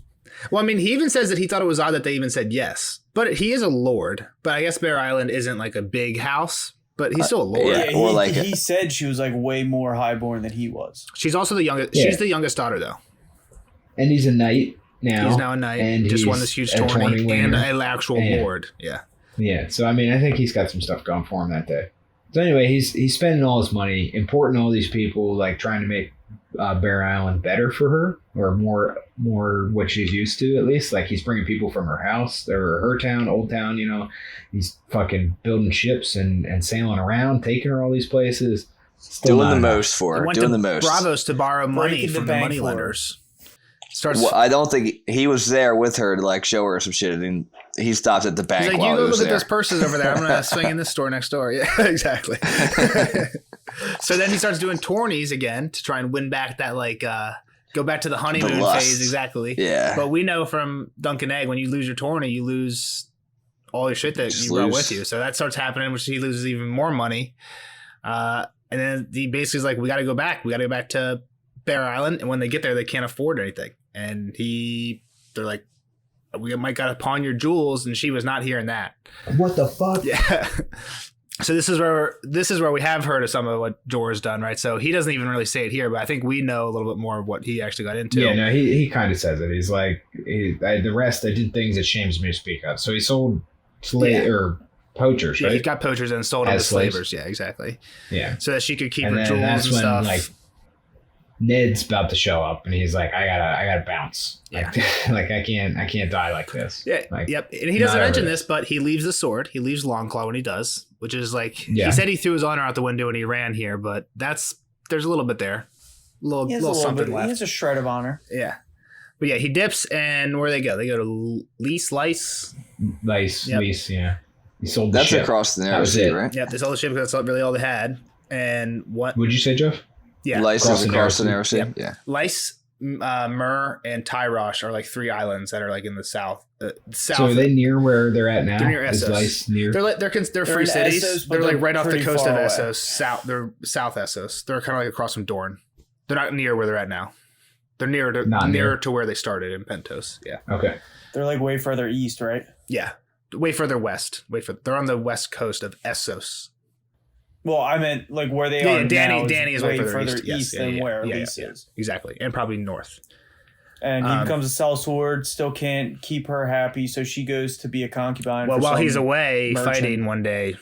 Well, I mean, he even says that he thought it was odd that they even said yes. But he is a lord. But I guess Bear Island isn't like a big house, but he's still a lord. Yeah. Yeah, Or like- he said she was like way more highborn than he was. She's also the youngest. Yeah. She's the youngest daughter, though. And he's a knight now. He's now a knight. And Just won he's this huge a tourney and winner. an actual Yeah. lord. Yeah. Yeah, so I mean, I think he's got some stuff going for him that day. So anyway, he's spending all his money, importing all these people, like trying to make Bear Island better for her, or more what she's used to, at least. Like he's bringing people from her house, or her town, Old Town. You know, he's fucking building ships and sailing around, taking her all these places. Still Doing not the enough. most for He her. went Doing to the most. Bravos to borrow money Breaking the from the bank money for her. lenders. Starts. Well, I don't think he was there with her to like show her some shit, and he stopped at the bank He's like, while you he go was look at there. those purses over there. I'm going to swing in this store next door. Yeah, exactly. So then he starts doing tourneys again to try and win back that, like, go back to the honeymoon lust. phase. Exactly. Yeah. But we know from Dunkin' Egg, when you lose your tourney, you lose all your shit that Just you brought lose. with you. So that starts happening, which he loses even more money. And then he basically is like, we got to go back. We got to go back to Bear Island. And when they get there, they can't afford anything. And they're like, we might got to pawn your jewels. And she was not hearing that. What the fuck? Yeah. So this is where we have heard of some of what Jorah's done, right? So he doesn't even really say it here, but I think we know a little bit more of what he actually got into. Yeah, no, he kind of says it. He's like, the rest, I did things that shames me to speak of. So he sold or poachers, Yeah, right? he got poachers and sold them As to slaves. slavers. Yeah, exactly. Yeah. So that she could keep And her then jewels that's and when stuff. like Ned's about to show up, and he's like, I gotta bounce. Yeah. Like I can't die like this. Yeah, Like, yep. And he doesn't not mention over this, but he leaves the sword. He leaves Longclaw when he does, which is like Yeah. he said he threw his honor out the window and he ran here, but there's a little bit there, He has little a little something bit. He left. has a shred of honor. Yeah, but yeah, he dips, and where they go? They go to Lice. Lice, Yep. yeah. He sold the That's ship. across the That narrow was sea, it. right? Yep, they sold the ship because that's really all they had. And what? Would you say, Jeff? Yeah, License Across the across the narrow narrow sea. Yep. Yeah. Lice, Mur, and Tyrosh are like three islands that are like in the south. South. So are they near where they're at now? They're near Is Essos. Lice near? They're free in cities. Essos, but they're like they're right off the pretty coast of far away. Essos. South. They're South Essos. They're kind of like across from Dorne. They're not near where they're at now. They're nearer Not near. to where they started in Pentos. Yeah. Okay. They're like way further east, right? Yeah. Way further west. They're on the west coast of Essos. Well, I meant like where they Yeah, are Danny- now. Danny is way further east, east. Yes, yeah, than yeah, where yeah, Elise yeah. is. Exactly. And probably north. And he Um, becomes a sellsword, still can't keep her happy, so she goes to be a concubine. Well, for while some he's away merchant. fighting one day,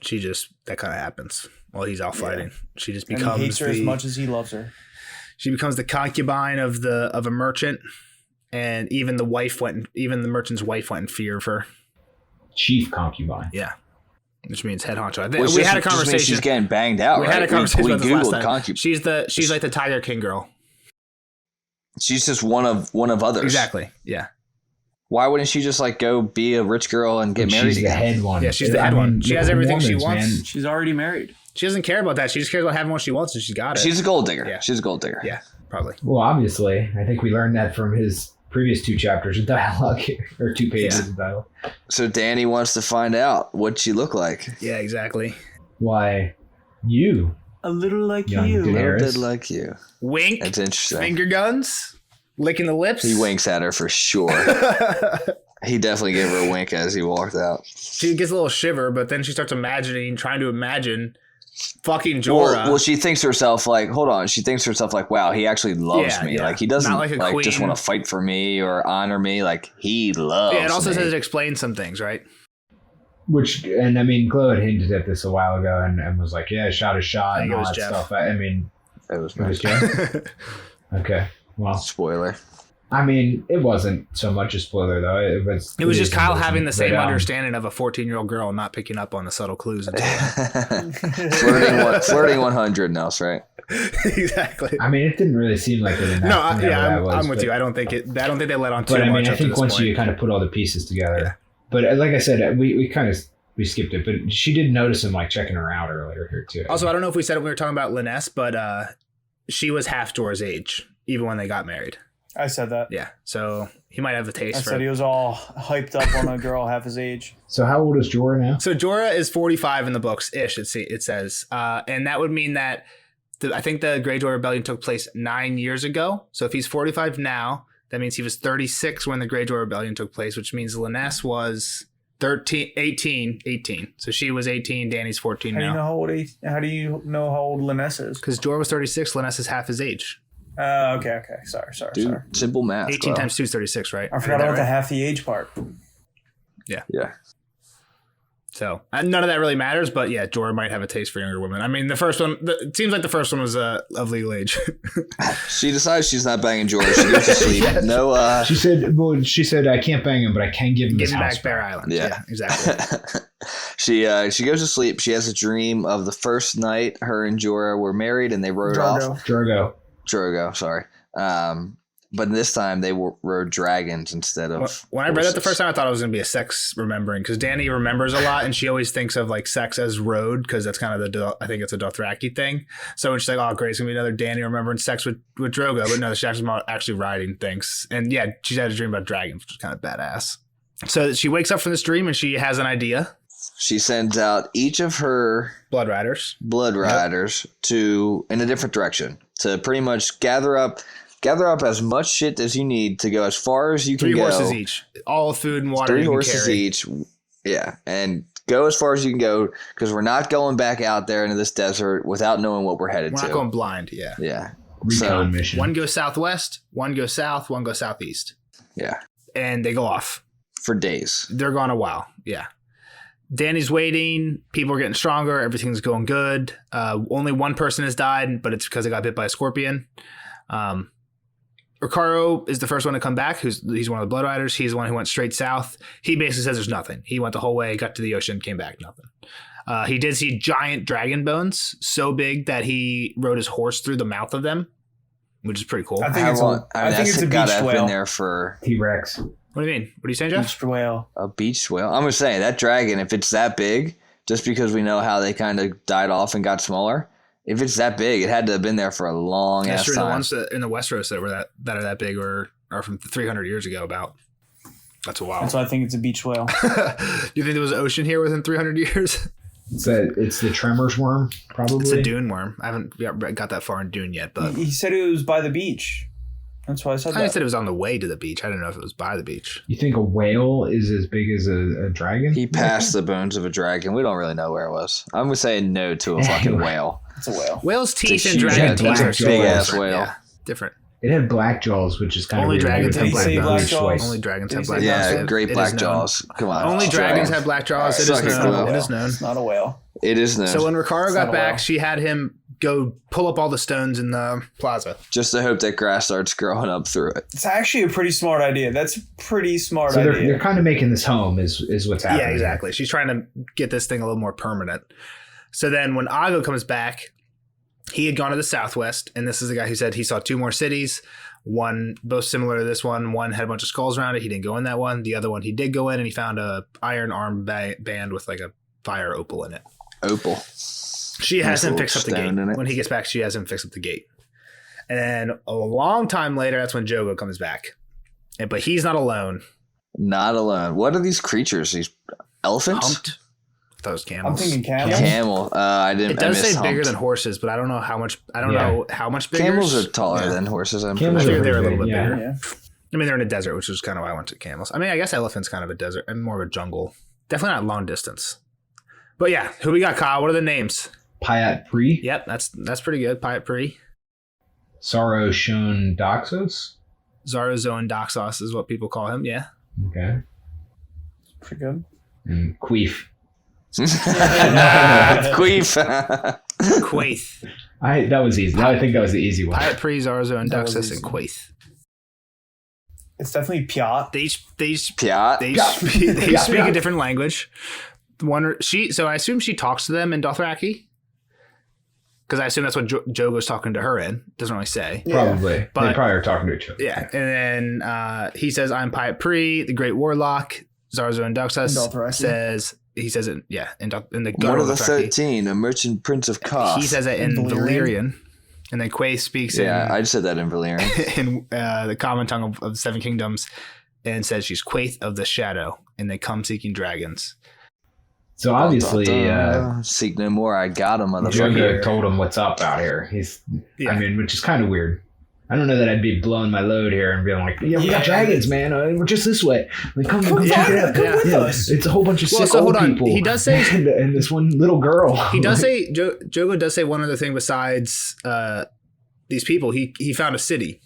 that kind of happens while he's out fighting. She just And becomes he hates her as much as he loves her. she becomes the concubine of a merchant, and even the merchant's wife went in fear of her. Chief concubine. Yeah, which means head honcho. Which We just- had a just means conversation. She's getting banged out. We right? had a conversation We about this last Googled time. concubine. She's like the Tiger King girl. She's just one of others. Exactly. Yeah. Why wouldn't she just like go be a rich girl and get married She's the again? head one. Yeah, she's the head one. She look has at everything she Mormons, wants. man. She's already married. She doesn't care about that. She just cares about having what she wants, and she's got it. She's a gold digger. Yeah. She's a gold digger. Yeah, probably. Well, obviously, I think we learned that from his previous 2 chapters of dialogue, or 2 pages Yeah. of dialogue. So Danny wants to find out what she looked like. Yeah, exactly. Why, you, A little like Young you. A Daenerys. little bit like you. Wink. That's interesting. Finger guns. Licking the lips. He winks at her for sure. He definitely gave her a wink as he walked out. She gets a little shiver, but then she starts trying to imagine fucking Jorah. Well, she thinks to herself like, hold on. She thinks to herself like, wow, he actually loves Yeah, me. yeah. Like he doesn't Not like a like just queen. want to fight for me or honor me. Like he loves Yeah, it also me. says it explains some things, right? and I mean, Chloe had hinted at this a while ago and was like, yeah, shot a shot I think and it all was that Jeff. stuff. I mean, It was it was nice. Jeff? Okay. Well, Spoiler. I mean, it wasn't so much a spoiler, though. It was just Kyle amazing. having the same But, understanding of a 14-year-old girl and not picking up on the subtle clues. flirting 100 else, right? Exactly. I mean, it didn't really seem like it. No, I'm with you. I don't think they let on too But I much. mean, I up to think this once point. you kind of put all the pieces together. Yeah. But like I said, we skipped it. But she did notice him like checking her out earlier here too. Also, I don't know if we said it when we were talking about Liness, but she was half Jorah's age, even when they got married. I said that. Yeah, so he might have a taste I for said it. he was all hyped up on a girl half his age. So how old is Jorah now? So Jorah is 45 in the books ish. It says, and that would mean that I think the Greyjoy Rebellion took place 9 years ago. So if he's 45 now, that means he was 36 when the Greyjoy Rebellion took place, which means Lyness was 18. So she was 18. Danny's 14 How do you know now. how do you know how old Lyness is? Because Jorah was 36, Lyness is half his age. Okay. Sorry. Dude, simple math. 18 bro. times 2 is 36, right? I forgot did that about the right? half the age part. Yeah. So none of that really matters, but yeah, Jorah might have a taste for younger women. I mean, the first one, it seems like the first one was of legal age. She decides she's not banging Jorah. She goes to sleep. Yes. No. She said I can't bang him, but I can give him Give his him house back Bear Island. Yeah. Yeah, exactly. She goes to sleep. She has a dream of the first night her and Jorah were married and they rode off. Drogo, sorry. But this time they rode dragons instead of When I read that the first time, I thought it was going to be a sex remembering because Dany remembers a lot and she always thinks of like sex as road because that's kind of I think it's a Dothraki thing. So when she's like, oh, great, it's going to be another Dany remembering sex with Drogo. But no, she's actually riding things. And yeah, she's had a dream about dragons, which is kind of badass. So she wakes up from this dream and she has an idea. She sends out each of her Blood Riders in a different direction to pretty much gather up as much shit as you need to go as far as you can 3 go. horses each. All food and water 3 you can horses carry. each. Yeah. And go as far as you can go because we're not going back out there into this desert without knowing what we're headed We're to. not going blind, yeah. Yeah. Recon mission. One goes southwest, one goes south, one goes southeast. Yeah. And they go off. For days. They're gone a while, yeah. Danny's waiting. People are getting stronger. Everything's going good. Only one person has died, but it's because they got bit by a scorpion. Ricardo is the first one to come back. He's one of the Blood Riders. He's the one who went straight south. He basically says there's nothing. He went the whole way, got to the ocean, came back, nothing. He did see giant dragon bones, so big that he rode his horse through the mouth of them, which is pretty cool. I think it's a beach I've whale. been there for T-Rex. What do you mean? What are you saying, Jeff? Beach whale. a beach whale. I'm gonna say that dragon, if it's that big, just because we know how they kind of died off and got smaller, if it's that big, it had to have been there for a long That's ass true. time. The ones that in the Westeros that were that are that big are from 300 years ago. About that's a while. That's why I think it's a beach whale. You think there was an ocean here within 300 years? It's the Tremors worm, probably. It's a dune worm. I haven't got that far in Dune yet, but He said it was by the beach. That's why I said I that. said it was on the way to the beach. I didn't know if it was by the beach. You think a whale is as big as a dragon? He passed the bones of a dragon. We don't really know where it was. I'm gonna say no to a fucking whale. It's a whale. Whale's teeth and huge dragon head. teeth That's are a so big different. ass whale. Yeah, different. It had black jaws, which is kind Only of weird. dragons have It's black like jaws. twice. Only dragons Did have he black say jaws. Yeah, great It black is known. jaws. Come on. Only it's dragons dragon. have black jaws. It Suck is it, known. Quill. It is known. It's not a whale. It is known. So when Ricardo It's got not a back, whale. she had him go pull up all the stones in the plaza. Just to hope that grass starts growing up through it. It's actually a pretty smart idea. That's a pretty smart So idea. they're kind of making this home is what's happening. Yeah, exactly. She's trying to get this thing a little more permanent. So then when Ago comes back, he had gone to the southwest, and this is the guy who said he saw 2 more cities. One, both similar to this one. One had a bunch of skulls around it. He didn't go in that one. The other one, he did go in, and he found a iron arm band with like a fire opal in it. Opal. She has Nice him little fix up the stone gate. in it. When he gets back, she has him fix up the gate. And then a long time later, that's when Jogo comes back. But he's not alone. Not alone. What are these creatures? These elephants? Humped. I thought it was I'm camels. thinking camels. Camel. I didn't. It does I missed say bigger humped. than horses, but I don't know how much. I don't Yeah. know how much bigger. Camels are taller Yeah. than horses. I'm Camels pretty I sure. think are they're a little bit yeah. bigger. Yeah. I mean, they're in a desert, which is kind of why I went to camels. I mean, I guess elephant's kind of a desert and more of a jungle. Definitely not long distance. But yeah, who we got, Kyle? What are the names? Payat Pri, Yep, that's pretty good. Payat Pri. Saro Shon Doxos. Zarazoan Doxos is what people call him. Yeah. Okay. Pretty good. And Queef. Queef. Quaith. That was easy. I think that was the easy one. Payat Pri, Zarazoan That was Doxos, easy. and Quaith. It's definitely Piat. They Piat. speak a different language. So I assume she talks to them in Dothraki. Because I assume that's what Jogo's talking to her in. Doesn't really say. Probably. But- they probably are talking to each other. Yeah, and then he says, "I'm Payat Pri, the Great Warlock." Zarazoan Doxos In Dothraki. says he says it. Yeah, in the One of the Dothraki. 13, a merchant prince of Koth. He says it in In Valyrian. And then Quay speaks Yeah, I just said that in Valyrian. in the common tongue of the Seven Kingdoms and says she's Quaith of the Shadow, and they come seeking dragons. So obviously, seek no more. I got him, motherfucker. Jogo told him what's up out here. I mean, which is kind of weird. I don't know that I'd be blowing my load here and being like, "Yeah, we got dragons, man. We're just this way. Like, come check it out. Yeah, it's a whole bunch of sick old people. He does say, and this one little girl. He does say, Jogo does say one other thing besides these people. He found a city.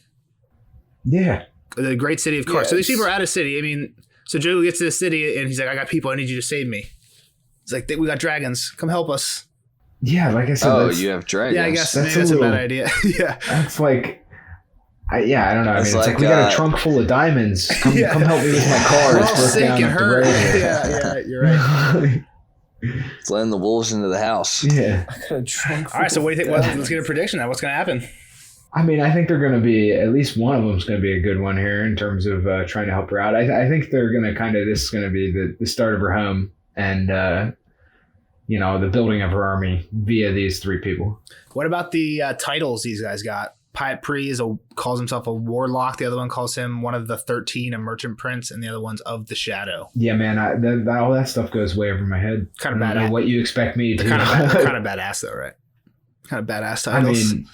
Yeah, the great city of Kars. So these people are at a city. I mean, so Jogo gets to the city and he's like, "I got people. I need you to save me." He's like, "We got dragons. Come help us." Yeah, like I said. You have dragons. Yeah, I guess that's a bad idea. Yeah, that's like. I don't know. I mean, it's like we got a trunk full of diamonds. Come help me with my car. We're all sick and hurt. Yeah, you're right. It's letting the wolves into the house. Yeah. I got a trunk full all right, so what do you think? Let's get a prediction now. What's going to happen? I mean, I think they're going to be, at least one of them is going to be a good one here in terms of trying to help her out. I think they're going to this is going to be the start of her home and, the building of her army via these three people. What about the titles these guys got? Pyat Pri calls himself a warlock. The other one calls him one of the 13, a merchant prince, and the other one's of the shadow. Yeah, man, all that stuff goes way over my head. Kind of badass. What you expect me to? Kind of badass though, right? Kind of badass titles. I mean,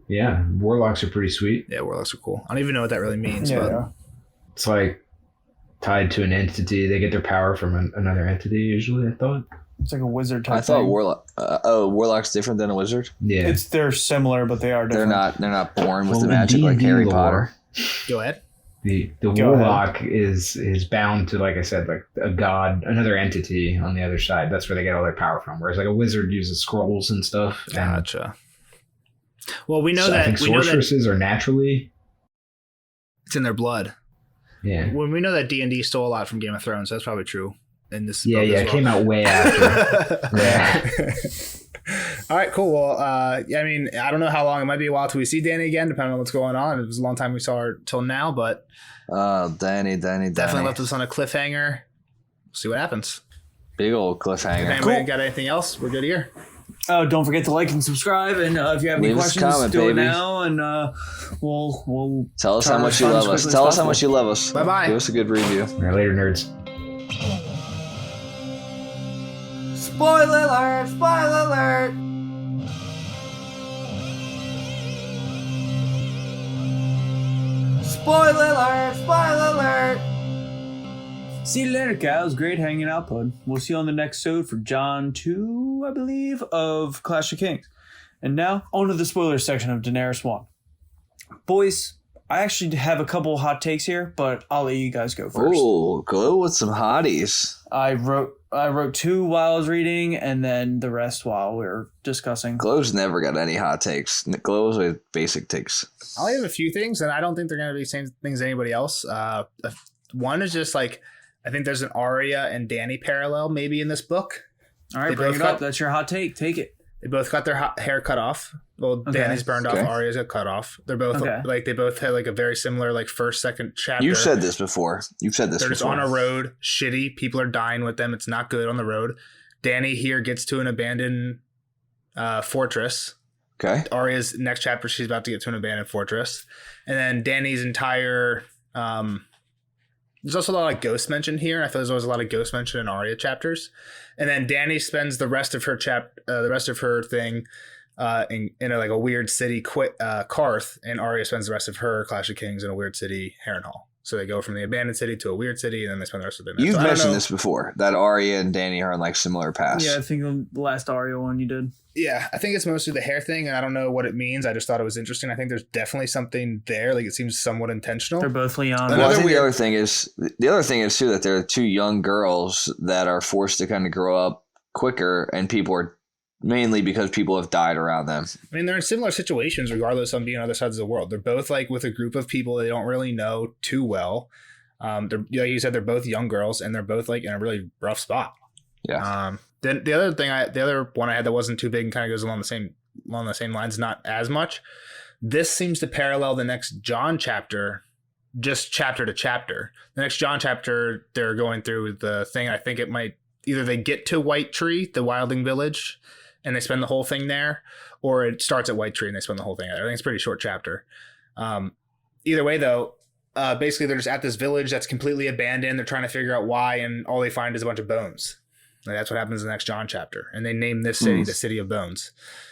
yeah, warlocks are pretty sweet. Yeah, warlocks are cool. I don't even know what that really means. Yeah. But it's like tied to an entity. They get their power from another entity. Usually, I thought. It's like a wizard type. I thought thing. warlock's different than a wizard. Yeah, they're similar, but they are different. They're not born with the magic like Harry Potter. Go ahead. The warlock is bound to, like I said, like a god, another entity on the other side. That's where they get all their power from. Whereas like a wizard uses scrolls and stuff. Gotcha. Well, we know So that I think sorceresses are naturally. It's in their blood. Yeah. Well, we know that D&D stole a lot from Game of Thrones. So that's probably true. In this Yeah, it came out way after. Yeah. All right, cool. Well, I mean, I don't know how long. It might be a while till we see Danny again, depending on what's going on. It was a long time we saw her till now, but Danny. Definitely left us on a cliffhanger. We'll see what happens. Big old cliffhanger. Anybody got anything else? We're good here. Oh, don't forget to like and subscribe, and if you have any questions, do it now, and we'll tell us how much you love us. Tell us how much you love us. Bye-bye. Give us a good review. All right, later, nerds. Spoiler alert! Spoiler alert! Spoiler alert! Spoiler alert! See you later, cows. Great hanging out, bud. We'll see you on the next episode for John 2, I believe, of Clash of Kings. And now, on to the spoiler section of Daenerys 1. Boys, I actually have a couple hot takes here, but I'll let you guys go first. Oh, go with some hotties. I wrote two while I was reading, and then the rest while we were discussing. Glow's never got any hot takes. Glow's with basic takes. I only have a few things, and I don't think they're going to be the same things as anybody else. One is just like, I think there's an Arya and Dany parallel maybe in this book. All right, bring it up. That's your hot take. Take it. They both got their hair cut off. Well, Okay. Dany's burned off. Arya's got cut off. They're both they both had like a very similar like first, second chapter. You said this before. They're just on a road. Shitty. People are dying with them. It's not good on the road. Dany here gets to an abandoned fortress. Okay. Arya's next chapter, she's about to get to an abandoned fortress. And then Dany's entire there's also a lot of ghost mention here. I feel there's always a lot of ghost mention in Arya chapters. And then Dany spends the rest of her thing in a weird city, Karth, and Arya spends the rest of her Clash of Kings in a weird city, Harrenhal. So they go from the abandoned city to a weird city, and then they spend the rest of their. You've mentioned this before, that Arya and Dany are on like similar paths. Yeah, I think the last Arya one you did. Yeah, I think it's mostly the hair thing, and I don't know what it means. I just thought it was interesting. I think there's definitely something there. Like, it seems somewhat intentional. They're both Leon. Well, I think the other thing is too that there are two young girls that are forced to kind of grow up quicker, and people are mainly because people have died around them. I mean, they're in similar situations, regardless of being on other sides of the world. They're both like with a group of people they don't really know too well. They're, like you said, they're both young girls, and they're both like in a really rough spot. Yeah. Then the other one I had that wasn't too big and kind of goes along the same lines, not as much. This seems to parallel the next John chapter, just chapter to chapter. The next John chapter, they're going through the thing. I think it might either they get to White Tree, the wildling village, and they spend the whole thing there, or it starts at White Tree and they spend the whole thing there. I think it's a pretty short chapter. Either way, though, basically they're just at this village that's completely abandoned. They're trying to figure out why, and all they find is a bunch of bones. Like, that's what happens in the next John chapter. And they name this city the City of Bones.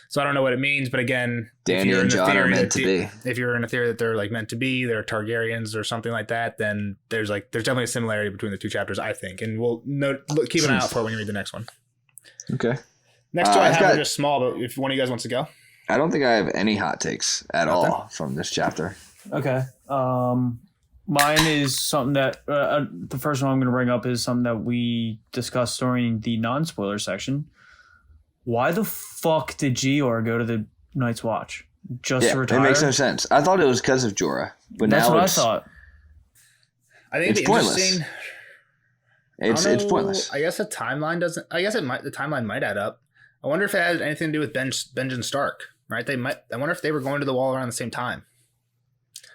So I don't know what it means, but again, Danny and John are meant to be. If you're in a theory that they're like meant to be, they're Targaryens or something like that, then there's definitely a similarity between the two chapters, I think. And we'll keep an eye out for it when you read the next one. Okay. Next two I have are just small, but if one of you guys wants to go. I don't think I have any hot takes at all from this chapter. Okay. Mine is something that the first one I'm going to bring up is something that we discussed during the non-spoiler section. Why the fuck did Gior go to the Night's Watch? Just to retire? It makes no sense. I thought it was because of Jorah, but that's now what I thought. I think it's pointless. It's pointless. I guess the timeline doesn't. I guess the timeline might add up. I wonder if it had anything to do with Benjen Stark. Right? They might. I wonder if they were going to the Wall around the same time.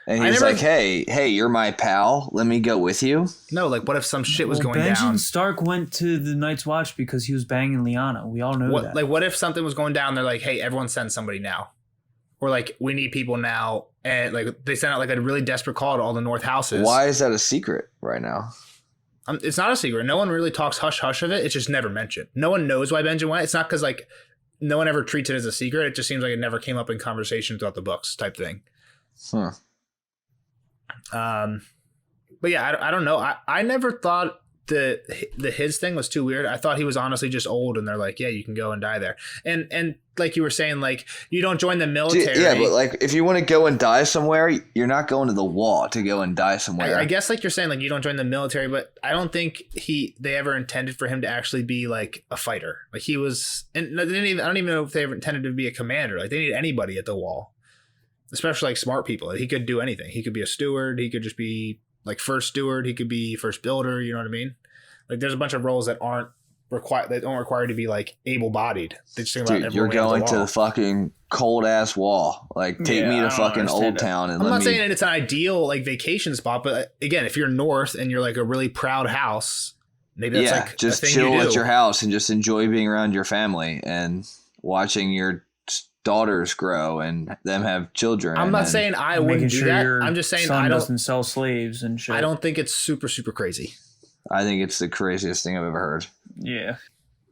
And he's like, hey, you're my pal. Let me go with you. No, like, what if some shit was going Benjen down? Stark went to the Night's Watch because he was banging Lyanna. We all know that. Like, what if something was going down? They're like, hey, everyone send somebody now. Or like, we need people now. And like, they sent out like a really desperate call to all the North houses. Why is that a secret right now? It's not a secret. No one really talks hush-hush of it. It's just never mentioned. No one knows why Benjen went. It's not because like, no one ever treats it as a secret. It just seems like it never came up in conversation throughout the books type thing. Huh. But yeah, I don't know. I never thought the his thing was too weird. I thought he was honestly just old, and they're like, yeah, you can go and die there. And like you were saying, like, you don't join the military. Yeah, but like, if you want to go and die somewhere, you're not going to the Wall to go and die somewhere. I guess like you're saying, like, you don't join the military, but I don't think they ever intended for him to actually be like a fighter. Like he was, and I don't even know if they ever intended to be a commander. Like they need anybody at the Wall. Especially like smart people. He could do anything. He could be a steward. He could just be like first steward. He could be first builder. You know what I mean? Like there's a bunch of roles that aren't required. They don't require to be like able-bodied. They just think about Dude, you're going to the fucking cold ass Wall. Like take me to fucking Old Town and I'm not saying it's an ideal like vacation spot, but again, if you're north and you're like a really proud house, maybe that's like just a thing chill you do. at your house and just enjoy being around your family and watching your daughters grow and them have children. I'm not saying I wouldn't do that. I'm just saying I doesn't sell slaves and shit. I don't think it's super, super crazy. I think it's the craziest thing I've ever heard. Yeah,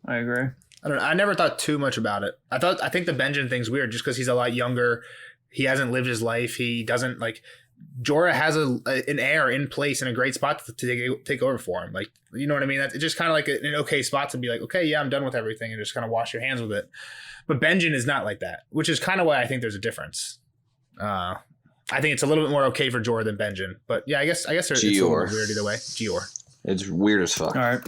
I agree. I don't know. I never thought too much about it. I think the Benjen thing's weird just because he's a lot younger. He hasn't lived his life. He doesn't like. Jorah has an heir in place in a great spot to take over for him. Like, you know what I mean? That's just kind of like an okay spot to be like, okay, yeah, I'm done with everything, and just kind of wash your hands with it. But Benjen is not like that, which is kind of why I think there's a difference. I think it's a little bit more okay for Jorah than Benjen. But yeah, I guess it's a little weird either way. Gior. It's weird as fuck. All right,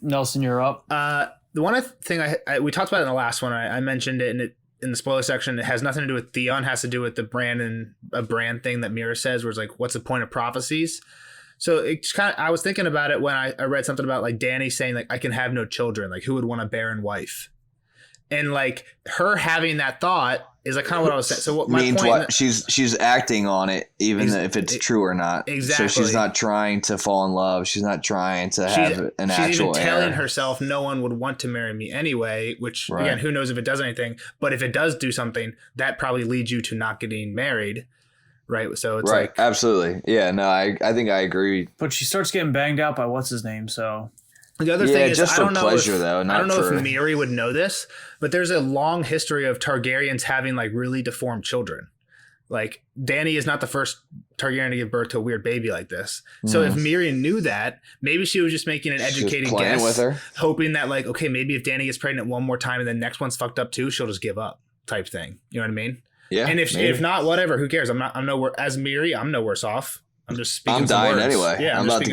Nelson, you're up. The one thing we talked about in the last one, I mentioned it in the spoiler section. It has nothing to do with Theon. It has to do with the brand and a brand thing that Mira says, where it's like, what's the point of prophecies? So it's kind of, I was thinking about it when I read something about like Dany saying like, I can have no children. Like who would want a barren wife? And like her having that thought is like kind of what I was saying. So what my means point what she's acting on it, even if it's true or not. Exactly. So she's not trying to fall in love. She's not trying to have an actual She's even telling heir. herself no one would want to marry me anyway, which again, who knows if it does anything, but if it does do something, that probably leads you to not getting married. Right. So it's like, absolutely. Yeah, no, I think I agree. But she starts getting banged out by what's his name. So the other thing is, just for pleasure, though. I don't know if Miri would know this, but there's a long history of Targaryens having like really deformed children. Like Dany is not the first Targaryen to give birth to a weird baby like this. So if Miri knew that, maybe she was just making an educated guess, with her, hoping that like, okay, maybe if Dany gets pregnant one more time and the next one's fucked up too, she'll just give up type thing. You know what I mean? Yeah. And if not, whatever, who cares? I'm no as Miri, I'm no worse off. I'm just speaking. I'm dying words. anyway. Yeah, I'm about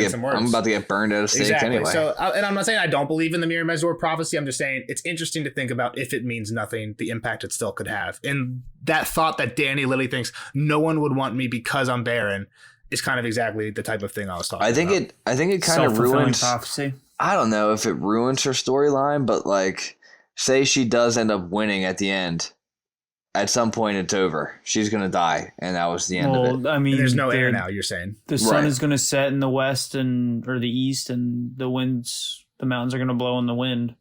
to get burned at a stake anyway. So, and I'm not saying I don't believe in the Mir Mezor prophecy. I'm just saying it's interesting to think about if it means nothing, the impact it still could have. And that thought that Dany literally thinks no one would want me because I'm barren is kind of exactly the type of thing I was talking about. I think it kind of ruins prophecy. I don't know if it ruins her storyline, but like, say she does end up winning at the end. At some point, it's over. She's going to die, and that was the end of it. I mean, there's no air now, you're saying. The sun is going to set in the west or the east, and the mountains are going to blow in the wind.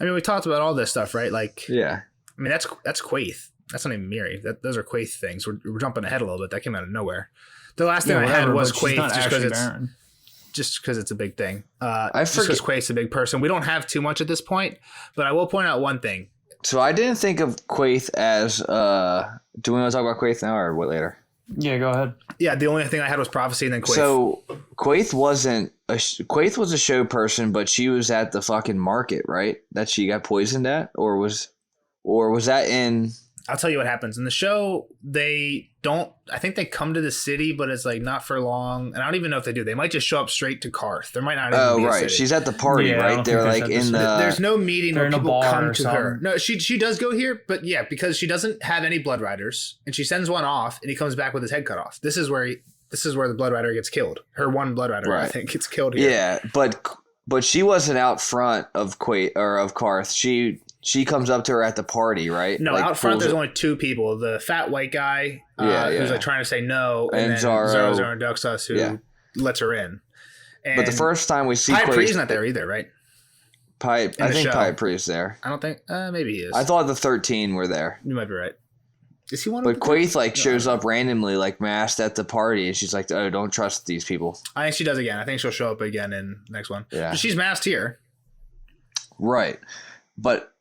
I mean, we talked about all this stuff, right? Like, Yeah. I mean, that's Quaithe. That's not even Miri. Those are Quaithe things. We're jumping ahead a little bit. That came out of nowhere. The last thing I had was Quaithe, just because it's a big thing. Just because Quaithe's a big person. We don't have too much at this point, but I will point out one thing. So I didn't think of Quaithe as. Do we want to talk about Quaithe now or what later? Yeah, go ahead. Yeah, the only thing I had was prophecy and then Quaithe. So Quaithe Quaithe was a show person, but she was at the fucking market, right? That she got poisoned at, or was that in? I'll tell you what happens in the show. They don't. I think they come to the city, but it's like not for long. And I don't even know if they do. They might just show up straight to Karth. There might not. Even be a city. She's at the party, right? They're like in the. There's no meeting where people come to her. No, she does go here, but yeah, because she doesn't have any blood riders, and she sends one off, and he comes back with his head cut off. This is where the blood rider gets killed. Her one blood rider, right. I think, gets killed here. Yeah, but she wasn't out front of Quaithe or of Karth. She comes up to her at the party, right? No, like, out front there's only two people. The fat white guy who's like trying to say no, and then Zoro Duxus who lets her in. And but the first time we see Pai Pri's not there either, right? I think Pai Pri's there. I don't think maybe he is. I thought the 13 were there. You might be right. Is he one of them? But Quaithe shows up randomly masked at the party and she's like, "Oh, don't trust these people." I think she does again. I think she'll show up again in the next one. Yeah. But she's masked here. Right. But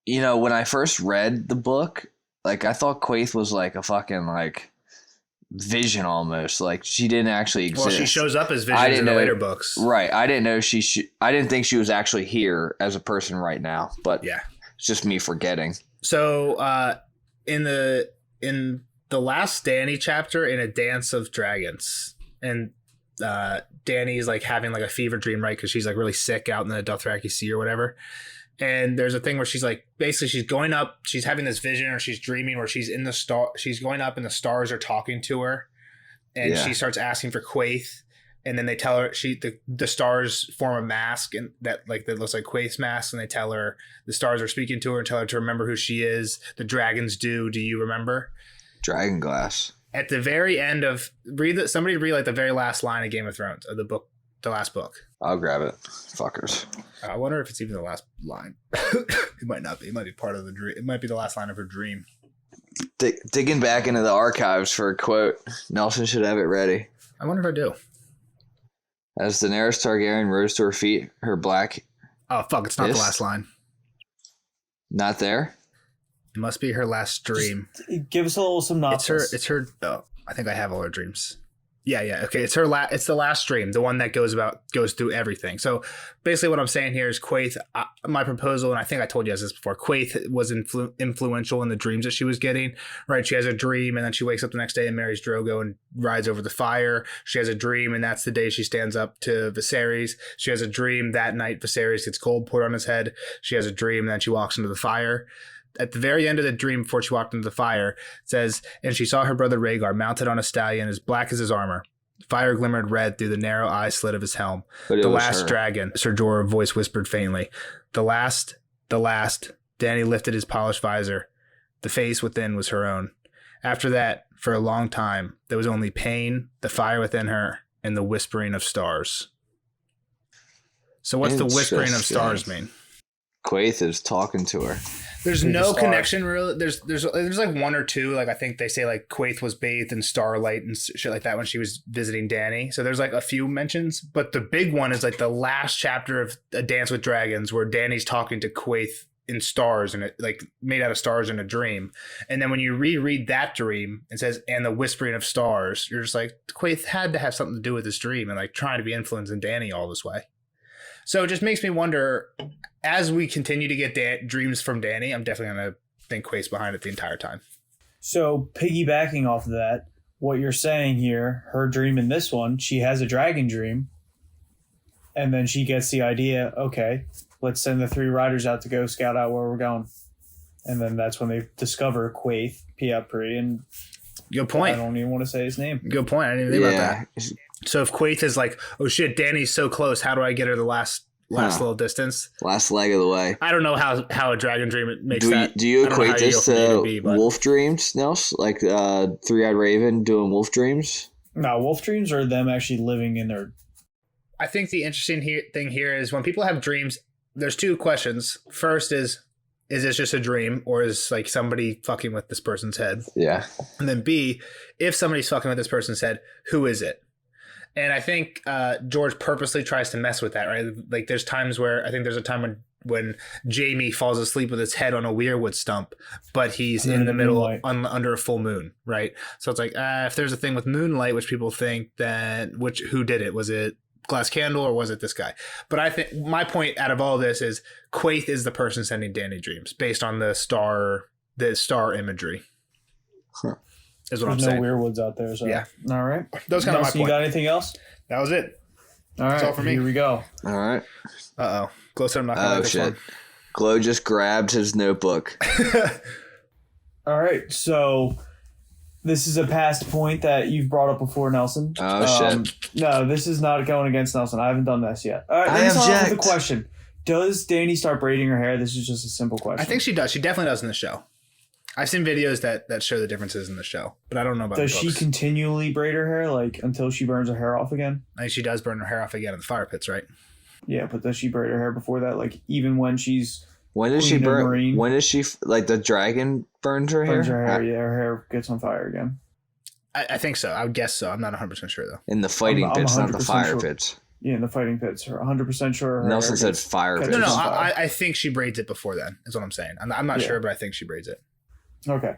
when I first read the book, I thought Quaithe was like a fucking vision almost. Like she didn't actually exist. Well, she shows up as visions in the later books. Right. I didn't know I didn't think she was actually here as a person right now. But yeah, it's just me forgetting. So in the last Dany chapter, in A Dance of Dragons, and Dany's having a fever dream, right? Because she's really sick out in the Dothraki Sea or whatever. And there's a thing where she's basically she's going up, she's having this vision or she's dreaming where she's in the star, she's going up and the stars are talking to her, and she starts asking for Quaithe, and then they tell her the stars form a mask and that looks like Quaithe's mask, and they tell her the stars are speaking to her and tell her to remember who she is. The dragons do you remember? Dragon glass. At the very end of somebody read the very last line of Game of Thrones of the book. The last book. I'll grab it. Fuckers. I wonder if it's even the last line. It might not be. It might be part of the dream. It might be the last line of her dream. Digging back into the archives for a quote. Nelson should have it ready. I wonder if I do. As Daenerys Targaryen rose to her feet, her black... Oh, fuck. It's not the last line. Not there? It must be her last dream. Just give us a little synopsis. It's her... Oh, I think I have all her dreams. Yeah. Okay, it's her. It's the last dream, the one that goes through everything. So basically, what I'm saying here is Quaithe. My proposal, and I think I told you guys this before. Quaithe was influential in the dreams that she was getting. Right, she has a dream, and then she wakes up the next day and marries Drogo and rides over the fire. She has a dream, and that's the day she stands up to Viserys. She has a dream that night. Viserys gets cold poured on his head. She has a dream, and then she walks into the fire. At the very end of the dream, before she walked into the fire, it says, and she saw her brother Rhaegar mounted on a stallion as black as his armor. Fire glimmered red through the narrow eye slit of his helm. The last dragon, Ser Jorah's voice whispered faintly. The last. Dany lifted his polished visor. The face within was her own. After that, for a long time, there was only pain, the fire within her, and the whispering of stars. So what's the whispering of stars mean? Quaithe is talking to her. There's no connection really. There's one or two. I think they say Quaithe was bathed in starlight and shit like that when she was visiting Dany. So there's a few mentions, but the big one is the last chapter of A Dance with Dragons where Dany's talking to Quaithe in stars and made out of stars in a dream. And then when you reread that dream, it says, and the whispering of stars. You're just Quaithe had to have something to do with this dream and trying to be influencing Dany all this way. So it just makes me wonder, as we continue to get dreams from Dany, I'm definitely going to think Quaithe's behind it the entire time. So piggybacking off of that, what you're saying here, her dream in this one, she has a dragon dream, and then she gets the idea, okay, let's send the 3 riders out to go scout out where we're going. And then that's when they discover Quaithe, Piapri, and good point. I don't even want to say his name. Good point. I didn't even think about that. So if Quaithe is oh shit, Dany's so close, how do I get her the last little distance? Last leg of the way. I don't know how a dragon dream makes that. Do you equate this to wolf dreams, Nels? 3-Eyed Raven doing wolf dreams? No, wolf dreams are them actually living in their... I think the interesting thing here is when people have dreams, there's two questions. First is this just a dream, or is like somebody fucking with this person's head? Yeah. And then B, if somebody's fucking with this person's head, who is it? And I think George purposely tries to mess with that, right? Like there's times where I think there's a time when Jamie falls asleep with his head on a weirwood stump, but he's in the middle under a full moon, right? So it's like if there's a thing with moonlight, which people think that who did it? Was it Glass Candle or was it this guy? But I think my point out of all this is Quaithe is the person sending Dany dreams based on the star imagery. Huh. Is what There's I'm saying. no weirwoods out there. So. Yeah. All right. Those kind of my Nelson, point. you got anything else? That was it. All right. That's all for me. Here we go. All right. Uh-oh. Glow said I'm not going to shit. Glow just grabbed his notebook. All right. So this is a past point that you've brought up before, Nelson. Oh, shit. No, this is not going against Nelson. I haven't done this yet. All right. I Let's start off with object. the question. Does Dany start braiding her hair? This is just a simple question. I think she does. She definitely does in the show. I've seen videos that show the differences in the show, but I don't know about Does the she books. continually braid her hair like until she burns her hair off again? I think she does burn her hair off again in the fire pits, right? Yeah, but does she braid her hair before that? Like even when she's When does she Queen of burn? Marine. When does she like the dragon burns her burns hair? her hair? Yeah, her hair gets on fire again. I think so. I would guess so. I'm not 100% sure though. In the fighting I'm pits, not the 100% fire sure. pits. Yeah, in the fighting pits. 100% sure. Her Nelson hair said gets- fire catches pits. No, on fire. I think she braids it before then. Is what I'm saying. I'm not Yeah. sure, but I think she braids it. Okay.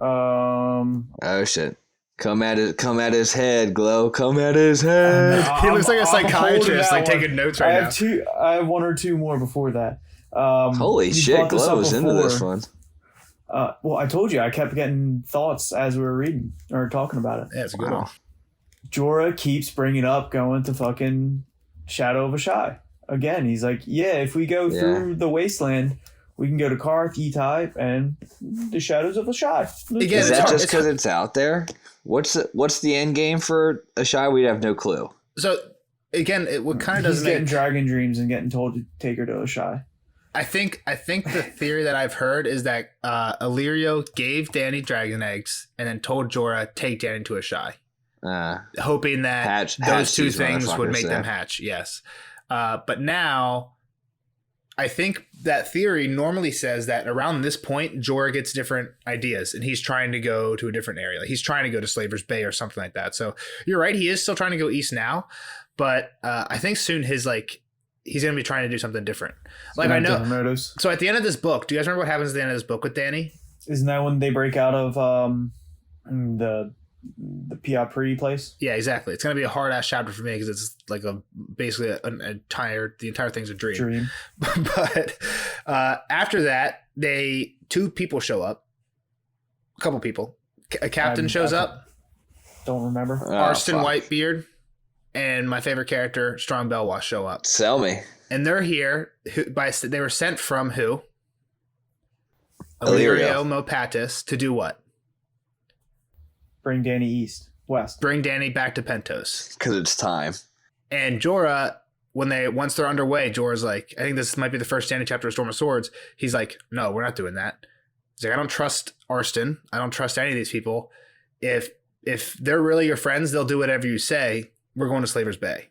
Oh shit! Come at his head, Glow. Come at his head. He looks like a I'm holding psychiatrist, that like one. taking notes I right now. have two. I have one or two more before that. Holy you shit! brought this Glow up was into this before. one. Well, I told you I kept getting thoughts as we were reading or talking about it. Yeah, it's a good Wow. one. Jorah keeps bringing up going to fucking Shadow of Ashai. Again, he's like, yeah, if we go through the wasteland, we can go to Karth, E-Type, and the Shadows of Ashai. Again, Is it's that hard- just it's because it's out there? What's the end game for Ashai? We have no clue. So again, it what kind of He's doesn't getting make. dragon dreams and getting told to take her to Ashai. I think the theory that I've heard is that Illyrio gave Dany dragon eggs and then told Jorah take Dany to a shy, hoping that Hatch those two these things would motherfuckers, make them yeah. hatch. Yes, but now I think that theory normally says that around this point Jorah gets different ideas and he's trying to go to a different area. Like he's trying to go to Slaver's Bay or something like that. So you're right, he is still trying to go east now, but I think soon he's going to be trying to do something different. Like I know. Different motives. So at the end of this book, do you guys remember what happens at the end of this book with Dany? Isn't that when they break out of the Piapri place? Yeah, exactly. It's going to be a hard ass chapter for me because it's like basically the entire thing's a dream. But after that, two people show up, a couple people. A captain shows up, Don't remember. Arston Whitebeard, and my favorite character, Strong Belwash, show up. Sell me. And they're here. They were sent from who? Illyrio Mopatis to do what? Bring Dany west. Bring Dany back to Pentos. Because it's time. And Jorah, once they're underway, Jorah's like, I think this might be the first Dany chapter of Storm of Swords. He's like, no, we're not doing that. He's like, I don't trust Arston. I don't trust any of these people. If they're really your friends, they'll do whatever you say. We're going to Slaver's Bay.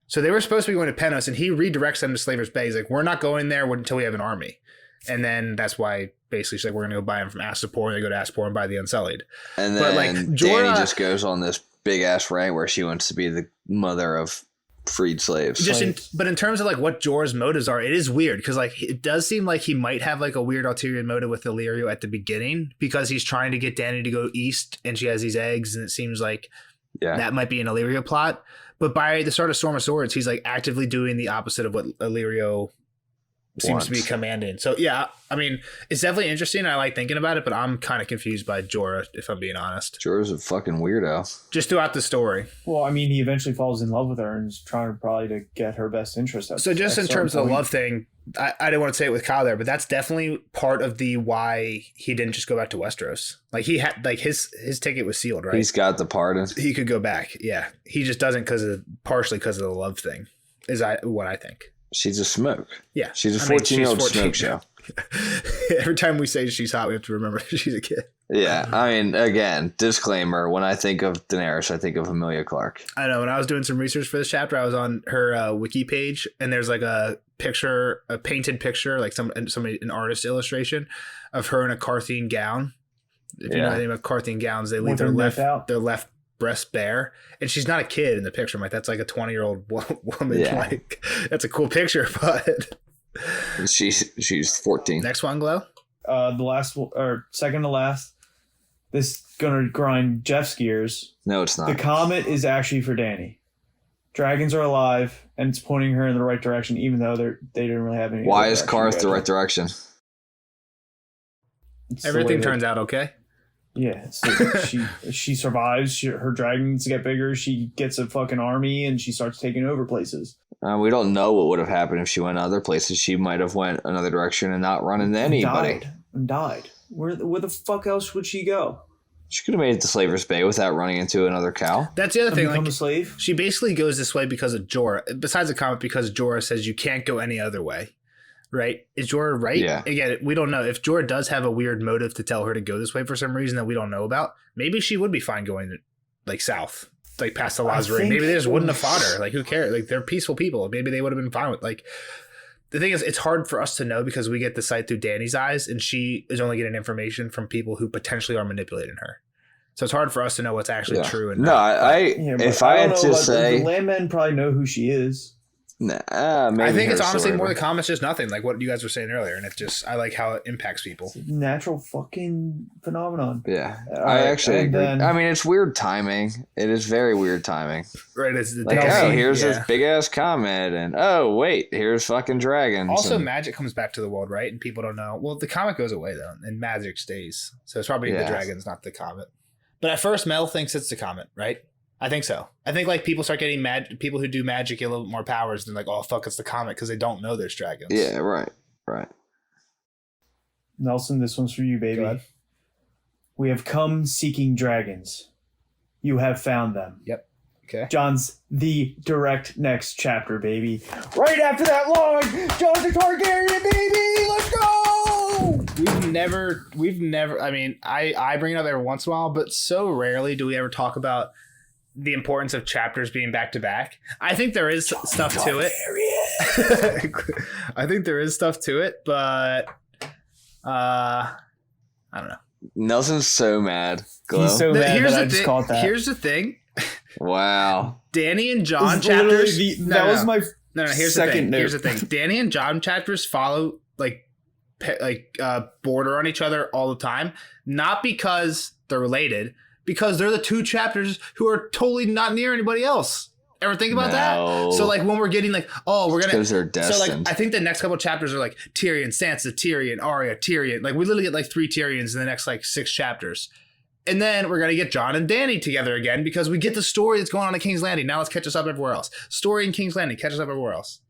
So they were supposed to be going to Pentos, and he redirects them to Slaver's Bay. He's like, we're not going there until we have an army. And then that's why basically she's like, we're going to go buy him from Astapor. And they go to Astapor and buy the Unsullied. And But, then like, Dany Jorah- just goes on this big ass rant where she wants to be the mother of freed slaves. But in terms of like what Jorah's motives are, it is weird because like it does seem like he might have like a weird ulterior motive with Illyrio at the beginning because he's trying to get Dany to go east and she has these eggs and it seems like that might be an Illyrio plot. But by the start of Storm of Swords, he's like actively doing the opposite of what Illyrio seems to be commanding. So yeah, I mean, it's definitely interesting. I like thinking about it, but I'm kind of confused by Jorah, if I'm being honest. Jorah's a fucking weirdo. Just throughout the story. Well, I mean, he eventually falls in love with her and is trying probably to get her best interest. So just in terms of the love thing, I didn't want to say it with Kyle there, but that's definitely part of the why he didn't just go back to Westeros. Like he had like his ticket was sealed, right? He's got the pardon. He could go back. Yeah, he just doesn't partially because of the love thing. Is what I think. She's a smoke. Yeah, She's a 14-year-old smoke show. Every time we say she's hot, we have to remember she's a kid. Yeah, I mean, again, disclaimer: when I think of Daenerys, I think of Emilia Clarke. I know. When I was doing some research for this chapter, I was on her wiki page, and there's like a picture, a painted picture, like an artist illustration of her in a Carthian gown. If you know anything about Carthian gowns, they leave their left breast bare, and she's not a kid in the picture. I'm like, that's like a 20-year-old woman. Yeah. Like, that's a cool picture, but she's 14. Next one, Glow. The last or second to last. This gonna grind Jeff's gears. No, it's not. The comet is actually for Dany. Dragons are alive, and it's pointing her in the right direction, even though they didn't really have any. Why is Karth the right direction? Everything turns out okay. Yeah, so she survives. Her dragons get bigger. She gets a fucking army, and she starts taking over places. We don't know what would have happened if she went other places. She might have went another direction and not run into anybody. Died. Where the fuck else would she go? She could have made it to Slaver's Bay without running into another cow. That's the other thing. Become Like, a slave? she basically goes this way because of Jorah. Besides the comment, because Jorah says you can't go any other way. Right? Is Jorah right? Yeah. Again, we don't know. If Jorah does have a weird motive to tell her to go this way for some reason that we don't know about, maybe she would be fine going like south, like past the Lazarene. Maybe they just wouldn't have fought her. Like, who cares? Like, they're peaceful people. Maybe they would have been fine with, like, the thing is, it's hard for us to know because we get the sight through Dany's eyes, and she is only getting information from people who potentially are manipulating her. So it's hard for us to know what's actually true. And If I had to say, the landmen probably know who she is. maybe I think it's honestly story, more the comments, just nothing, like what you guys were saying earlier, and it's just, I like how it impacts people. It's a natural fucking phenomenon. Yeah, I actually agree. I mean, it's weird timing. It is very weird timing. Right? It's Like, here's this big ass comet, and oh wait, here's fucking dragons. Also, and magic comes back to the world, right? And people don't know. Well, the comet goes away though, and magic stays. So it's probably the dragons, not the comet. But at first, Mel thinks it's the comet, right? I think so. I think like people start getting mad. People who do magic get a little bit more powers than like, oh fuck, it's the comet, because they don't know there's dragons. Yeah, right. Nelson, this one's for you, baby. We have come seeking dragons. You have found them. Yep. Okay. John's the direct next chapter, baby. Right after that line, John's the Targaryen, baby. Let's go. We've never. I mean, I bring it up every once in a while, but so rarely do we ever talk about the importance of chapters being back to back. I think there is stuff to it. I think there is stuff to it, but I don't know. Nelson's so mad. Glow. He's so mad that I just called that. Here's the thing. Wow. Danny and John chapters. Here's the second note. Here's the thing. Danny and John chapters follow border on each other all the time, not because they're related, because they're the two chapters who are totally not near anybody else. Ever think about that? So like when we're getting like, oh, we're gonna, because they're destined. So like I think the next couple chapters are like Tyrion, Sansa, Tyrion, Arya, Tyrion. Like we literally get like 3 Tyrions in the next like 6 chapters. And then we're gonna get John and Danny together again because we get the story that's going on at King's Landing. Now let's catch us up everywhere else. Story in King's Landing, catch us up everywhere else.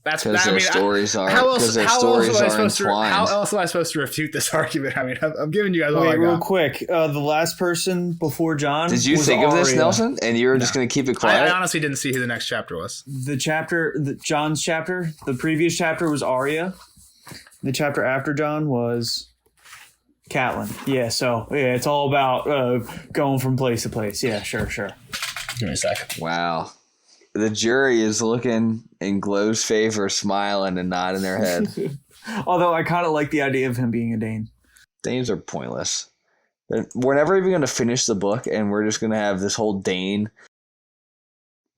That's because their stories are how else am I supposed to refute this argument? I mean, I'm giving you guys all I got. Real quick, the last person before John. Did you think of this, Nelson? And you were just going to keep it quiet? I honestly didn't see who the next chapter was. John's chapter. The previous chapter was Arya. The chapter after John was Catelyn. Yeah, so yeah, it's all about going from place to place. Yeah, sure. Give me a second. Wow. The jury is looking in Glow's favor, smiling and nodding their head. Although I kind of like the idea of him being a Dane. Danes are pointless. We're never even going to finish the book, and we're just going to have this whole Dane.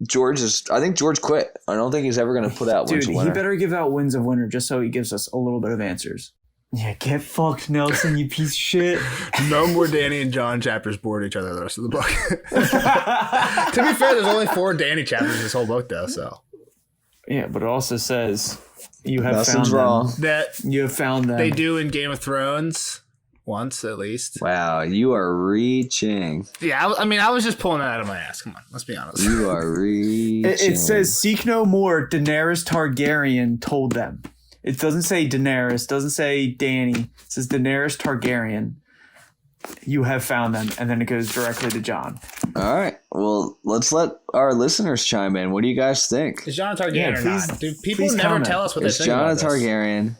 I think George quit. I don't think he's ever going to put out Winds of Winter. He better give out Winds of Winter just so he gives us a little bit of answers. Yeah, get fucked, Nelson, you piece of shit. No more Danny and John chapters board each other the rest of the book. To be fair, there's only 4 Danny chapters in this whole book, though, so. Yeah, but it also says you have Nothing's found wrong. them. That you have found them. They do in Game of Thrones once, at least. Wow, you are reaching. Yeah, I was just pulling that out of my ass. Come on, let's be honest. You are reaching. It says, seek no more, Daenerys Targaryen told them. It doesn't say Daenerys, doesn't say Dany. It says Daenerys Targaryen. You have found them, and then it goes directly to John. All right. Well, let's let our listeners chime in. What do you guys think? Is John a Targaryen or not? Do people never comment. tell us what they Is think John about a Targaryen?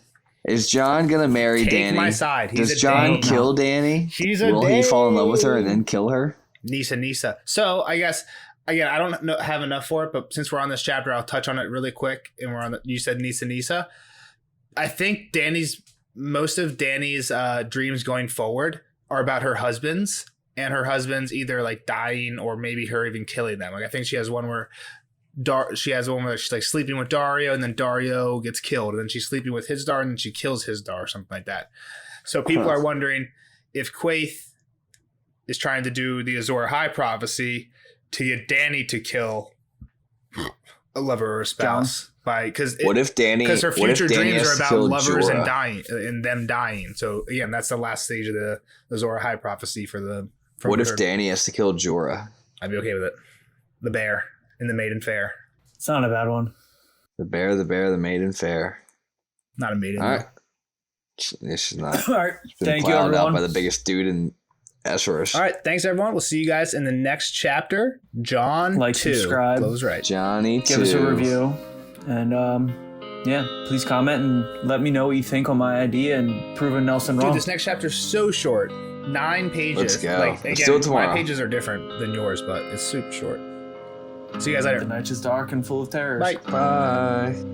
Is John gonna marry Take Dany? my side. He's Does a John Dane. kill Dany? He's a Will he fall in love with her Dane. and then kill her? Nisa. So I guess again, I don't have enough for it, but since we're on this chapter, I'll touch on it really quick. And we're on. You said Nisa. I think most of Dany's dreams going forward are about her husbands, and her husbands either like dying or maybe her even killing them. Like I think she has one where she's like sleeping with Dario, and then Dario gets killed, and then she's sleeping with his Dar, and then she kills his Dar, or something like that. So people are wondering if Quaithe is trying to do the Azor Ahai prophecy to get Dany to kill a lover or a spouse. Because her future dreams are about lovers and dying and them dying. So again, that's the last stage of the Azor Ahai prophecy for the. What if Dany has to kill Jorah? I'd be okay with it. The bear in the Maiden Fair. It's not a bad one. The bear, the maiden fair. Not a maiden. All right. She's not. All right. Thank you, plowed everyone. out by the biggest dude in Essos. All right. Thanks, everyone. We'll see you guys in the next chapter. John Like, 2. subscribe. Close right. Johnny Give us a review. And yeah, please comment and let me know what you think on my idea and proving Nelson wrong. Dude, this next chapter's so short. 9 pages. Let's go. Like, Let's again, do it tomorrow. my pages are different than yours, but it's super short. See you guys later. The night is dark and full of terrors. Bye. Bye.